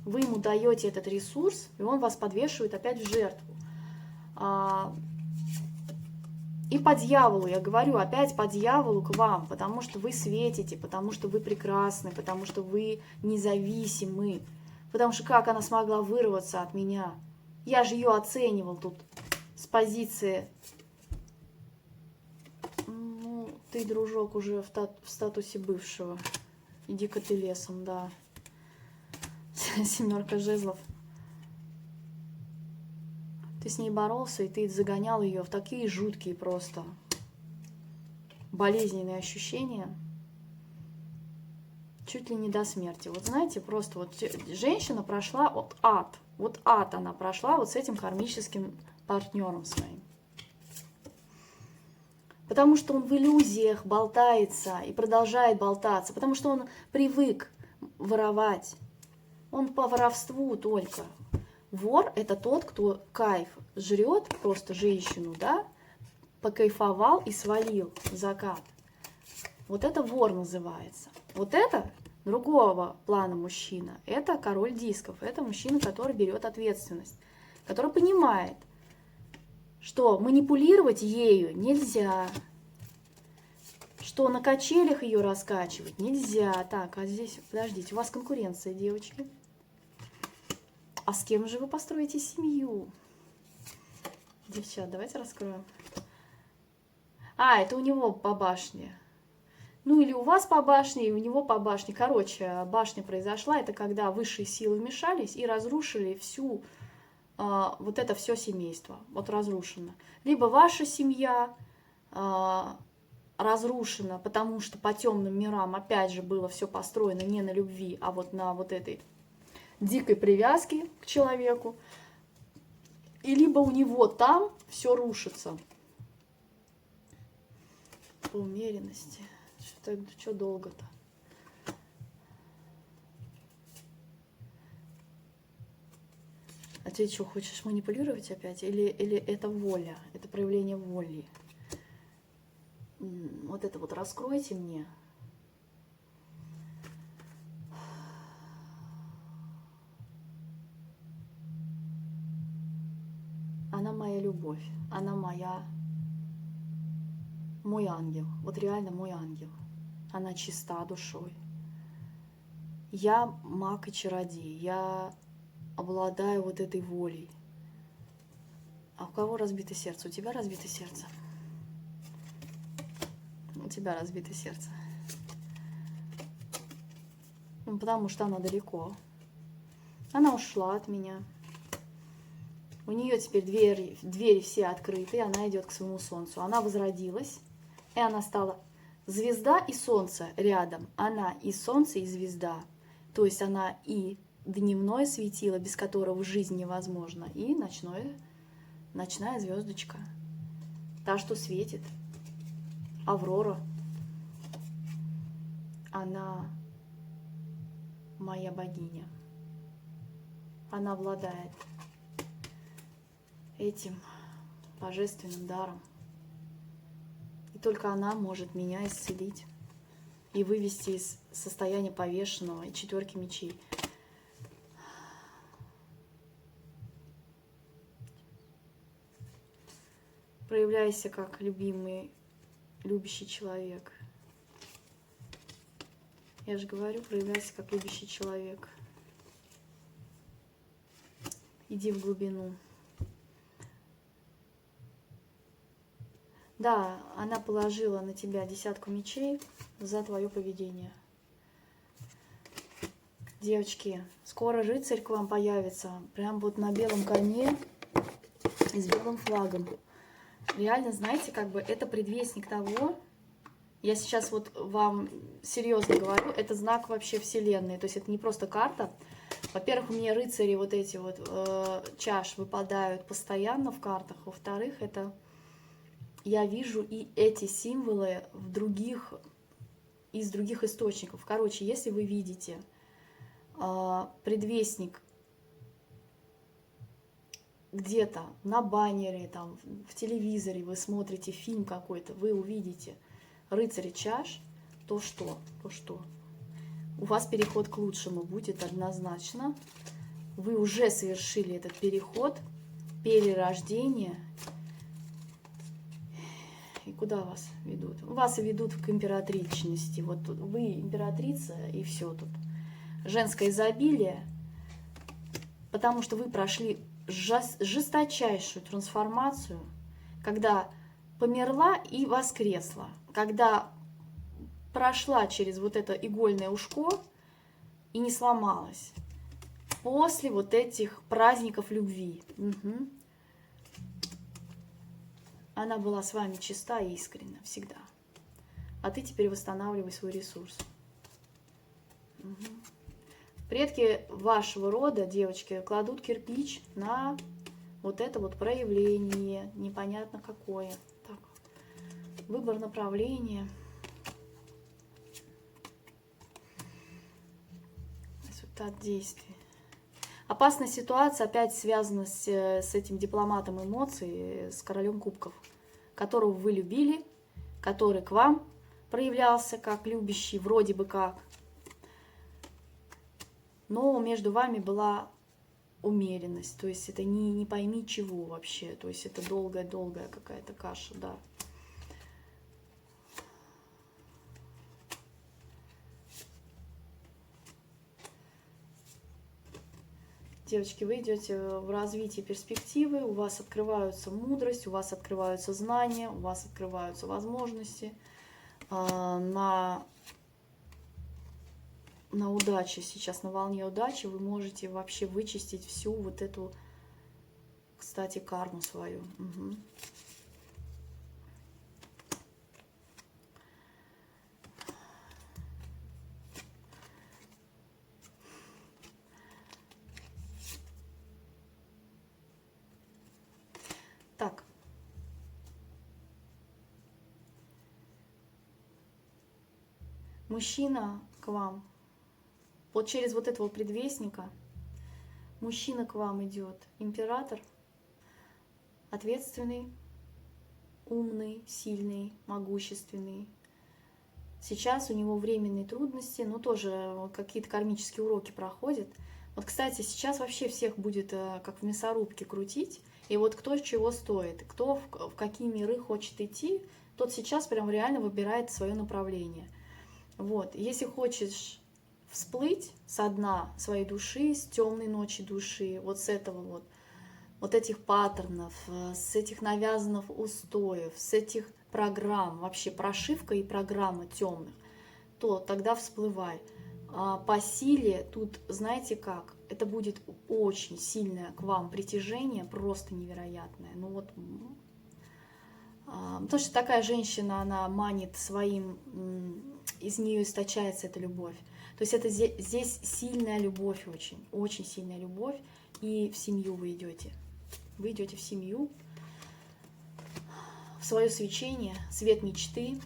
Speaker 1: Вы ему даете этот ресурс, и он вас подвешивает опять в жертву. И по дьяволу, я говорю, опять по дьяволу к вам, потому что вы светите, потому что вы прекрасны, потому что вы независимы. Потому что как она смогла вырваться от меня? Я же ее оценивал тут с позиции... Ну, ты, дружок, уже в статусе бывшего. Иди-ка ты лесом, да. Семерка жезлов. Ты с ней боролся, и ты загонял ее в такие жуткие просто болезненные ощущения. Чуть ли не до смерти. Вот знаете, просто вот женщина прошла вот ад. Вот ад она прошла вот с этим кармическим партнером своим. Потому что он в иллюзиях болтается и продолжает болтаться. Потому что он привык воровать. Он по воровству только. Вор – это тот, кто кайф жрет просто женщину, да, покайфовал и свалил в закат. Вот это вор называется. Вот это другого плана мужчина. Это король дисков. Это мужчина, который берет ответственность. Который понимает, что манипулировать ею нельзя. Что на качелях ее раскачивать нельзя. Так, а здесь, подождите, у вас конкуренция, девочки. А с кем же вы построите семью? Девчат, давайте раскроем. А, это у него по башне. Ну, или у вас по башне, и у него по башне. Короче, башня произошла, это когда высшие силы вмешались и разрушили всю, вот это все семейство. Вот разрушено. Либо ваша семья разрушена, потому что по темным мирам, опять же, было все построено не на любви, а вот на вот этой дикой привязке к человеку. И либо у него там все рушится. По умеренности. Что долго-то? А ты что, хочешь манипулировать опять? Или это воля? Это проявление воли? Вот это вот раскройте мне. Она моя любовь. Она мой ангел. Вот реально мой ангел. Она чиста душой. Я маг и чародей. Я обладаю вот этой волей. А у кого разбито сердце? У тебя разбито сердце? У тебя разбито сердце. Ну, потому что она далеко. Она ушла от меня. У нее теперь двери все открыты, и она идет к своему солнцу. Она возродилась, и она стала звезда и солнце рядом. Она и солнце, и звезда. То есть она и дневное светило, без которого жизнь невозможна, и ночная звездочка. Та, что светит. Аврора. Она моя богиня. Она обладает этим божественным даром. И только она может меня исцелить и вывести из состояния повешенного и четверки мечей. Проявляйся как любимый, любящий человек. Я же говорю, проявляйся как любящий человек. Иди в глубину. Да, она положила на тебя 10 мечей за твое поведение. Девочки, скоро рыцарь к вам появится, прям вот на белом коне и с белым флагом. Реально, знаете, как бы это предвестник того, я сейчас вот вам серьезно говорю, это знак вообще Вселенной, то есть это не просто карта. Во-первых, у меня рыцари вот эти вот чаш выпадают постоянно в картах, во-вторых, это я вижу и эти символы из других источников. Короче, если вы видите предвестник где-то на баннере, там, в телевизоре, вы смотрите фильм какой-то, вы увидите рыцарь чаш, то что? То что? У вас переход к лучшему будет однозначно. Вы уже совершили этот переход, перерождение. И куда вас ведут? Вас и ведут к императричности. Вот вы императрица, и все тут. Женское изобилие, потому что вы прошли жесточайшую трансформацию, когда померла и воскресла, когда прошла через вот это игольное ушко и не сломалась. После вот этих праздников любви. Угу. Она была с вами чиста и искренна всегда. А ты теперь восстанавливай свой ресурс. Угу. Предки вашего рода, девочки, кладут кирпич на вот это вот проявление, непонятно какое. Так. Выбор направления. Результат действий. Опасная ситуация опять связана с этим дипломатом эмоций, с королем кубков, которого вы любили, который к вам проявлялся как любящий, вроде бы как. Но между вами была умеренность, то есть это не пойми чего вообще, то есть это долгая-долгая какая-то каша, да. Девочки, вы идете в развитие перспективы, у вас открываются мудрость, у вас открываются знания, у вас открываются возможности на удаче. Сейчас на волне удачи вы можете вообще вычистить всю вот эту, кстати, карму свою. Угу. Так. Мужчина к вам. Вот через вот этого предвестника мужчина к вам идет. Император. Ответственный, умный, сильный, могущественный. Сейчас у него временные трудности, но тоже какие-то кармические уроки проходят. Вот, кстати, сейчас вообще всех будет как в мясорубке крутить. И вот кто чего стоит, кто в какие миры хочет идти, тот сейчас прям реально выбирает свое направление. Вот, если хочешь всплыть со дна своей души, с темной ночи души, вот с этого вот этих паттернов, с этих навязанных устоев, с этих программ, вообще прошивка и программа темных, то тогда всплывай. По силе тут, знаете как, это будет очень сильное к вам притяжение, просто невероятное. Ну вот, потому что такая женщина, она манит своим, из нее источается эта любовь. То есть это здесь сильная любовь, очень сильная любовь, и в семью вы идете. Вы идете в семью, в свое свечение, свет мечты,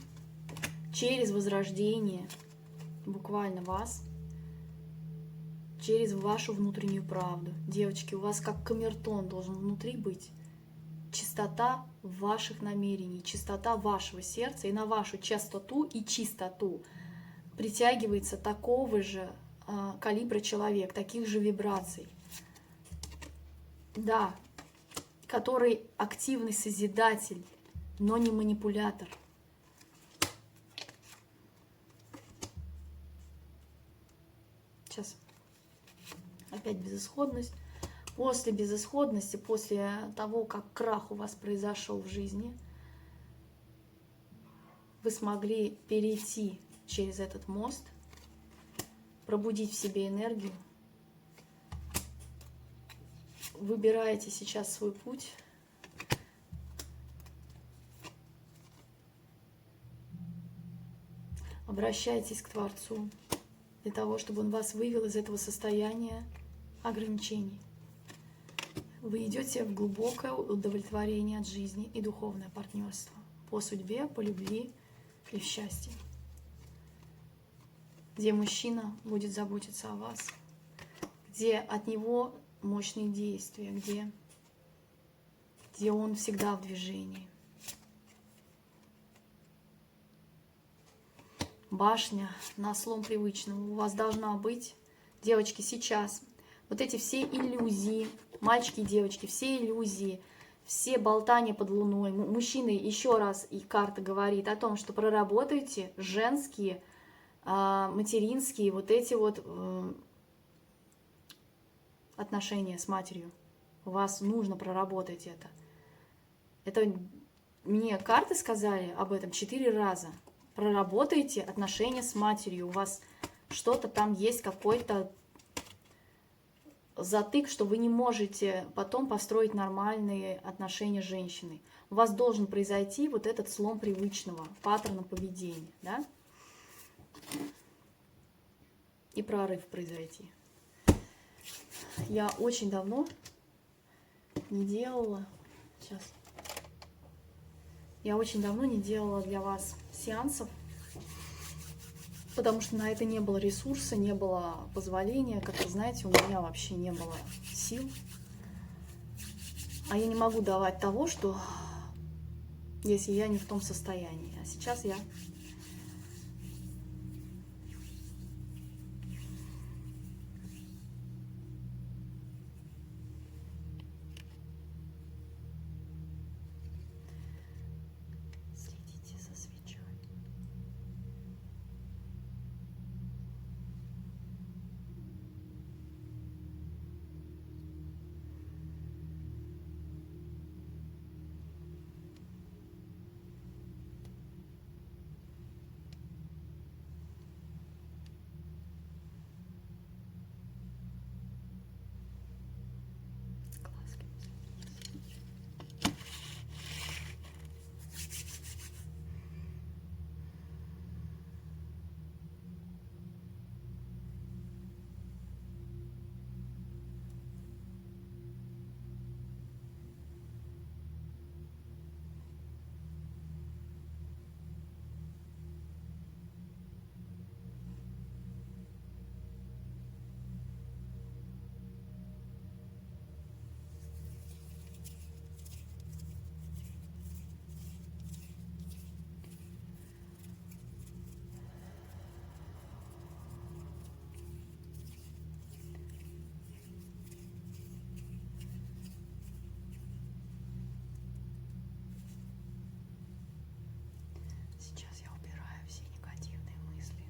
Speaker 1: через возрождение буквально вас, через вашу внутреннюю правду. Девочки, у вас как камертон должен внутри быть. Чистота ваших намерений, чистота вашего сердца, и на вашу частоту и чистоту притягивается такого же калибра человек, таких же вибраций. Да, который активный созидатель, но не манипулятор. Сейчас опять безысходность. После безысходности, после того, как крах у вас произошел в жизни, вы смогли перейти через этот мост пробудить в себе энергию. Выбираете сейчас свой путь. Обращайтесь к Творцу для того, чтобы Он вас вывел из этого состояния ограничений. Вы идете в глубокое удовлетворение от жизни и духовное партнерство по судьбе, по любви и в счастье, где мужчина будет заботиться о вас, где от него мощные действия, где он всегда в движении. Башня на слом привычного у вас должна быть. Девочки, сейчас вот эти все иллюзии, мальчики и девочки, все иллюзии, все болтания под луной. Мужчины, еще раз, и карта говорит о том, что проработайте женские, материнские вот эти вот отношения с матерью. У вас нужно проработать это. Это мне карты сказали об этом 4 раза. Проработайте отношения с матерью. У вас что-то там есть, какой-то затык, что вы не можете потом построить нормальные отношения с женщиной. У вас должен произойти вот этот слом привычного паттерна поведения, да? И прорыв произойти. Я очень давно не делала... Сейчас. Я очень давно не делала для вас сеансов, потому что на это не было ресурса, не было позволения. Как вы знаете, у меня вообще не было сил. А я не могу давать того, что если я не в том состоянии. А сейчас я... Следите за свечой. Сейчас я убираю все негативные мысли,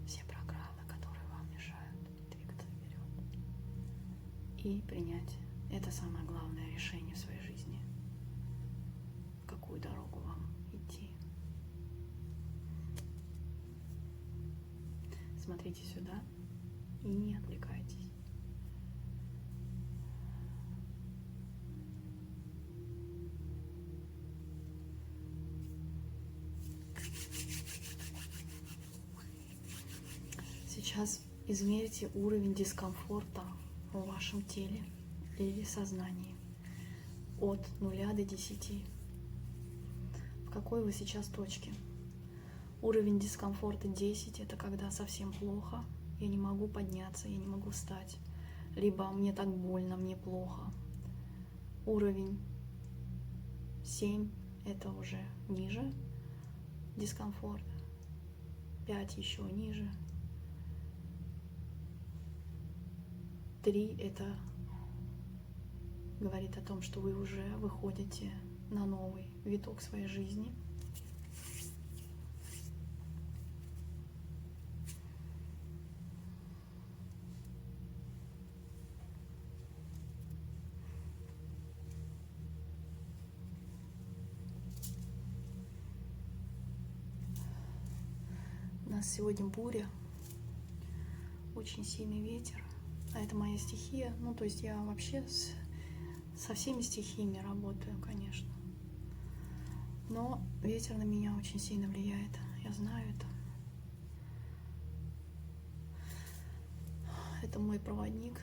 Speaker 1: все программы, которые вам мешают двигаться вперед. И принять. Это самое главное решение в своей жизни. В какую дорогу вам идти. Смотрите сюда и не отвлекайтесь. Сейчас измерьте уровень дискомфорта в вашем теле или сознании от 0 до 10. В какой вы сейчас точке? Уровень дискомфорта 10 – это когда совсем плохо, я не могу подняться, я не могу встать, либо мне так больно, мне плохо. Уровень 7 – это уже ниже дискомфорт, 5 еще ниже, 3 – это говорит о том, что вы уже выходите на новый виток своей жизни. У нас сегодня буря. очень сильный ветер, а это моя стихия. Ну, то есть я вообще со всеми стихиями работаю, конечно. Но ветер на меня очень сильно влияет, я знаю это. Это мой проводник.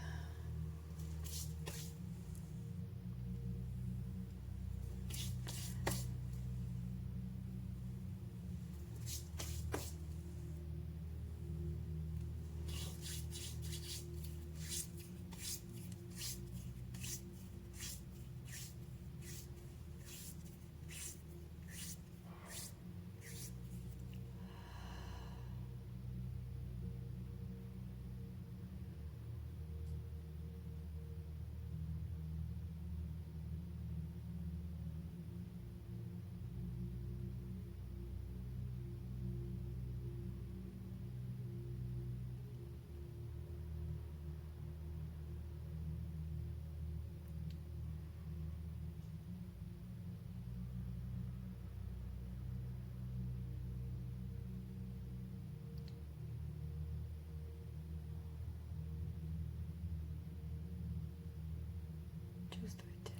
Speaker 1: Чувствуете?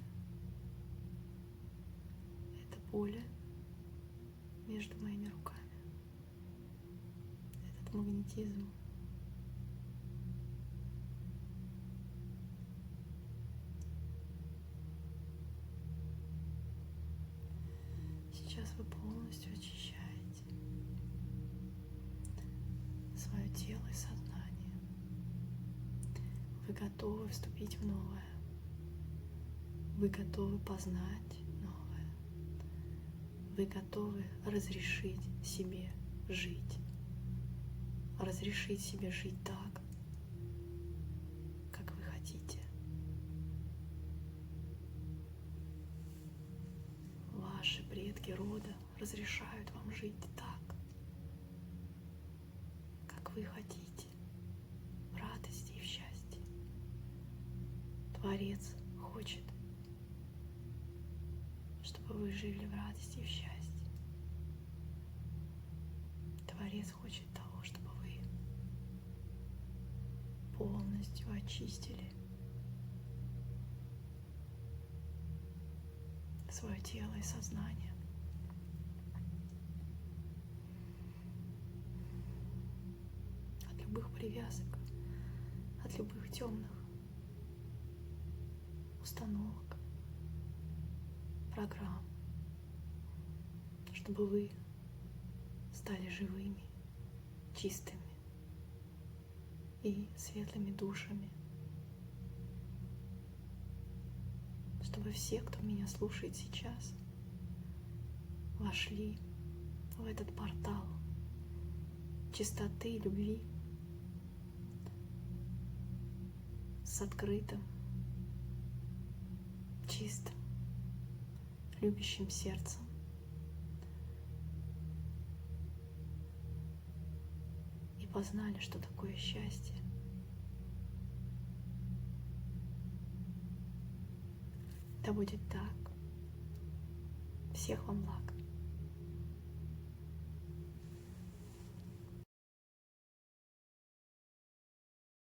Speaker 1: Это поле между моими руками. Этот магнетизм. Сейчас вы полностью очищаете свое тело и сознание. Вы готовы вступить в новое. Вы готовы познать новое. Вы готовы разрешить себе жить. Разрешить себе жить так, как вы хотите. Ваши предки рода разрешают вам жить так, как вы хотите, в радости и в счастье. Творец хочет, чтобы вы жили в радости и в счастье. Творец хочет того, чтобы вы полностью очистили свое тело и сознание. От любых привязок, от любых темных установок, программ, чтобы вы стали живыми, чистыми и светлыми душами, чтобы все, кто меня слушает сейчас, вошли в этот портал чистоты и любви с открытым, чистым, любящим сердцем. И познали, что такое счастье. Да будет так. Всех вам благ.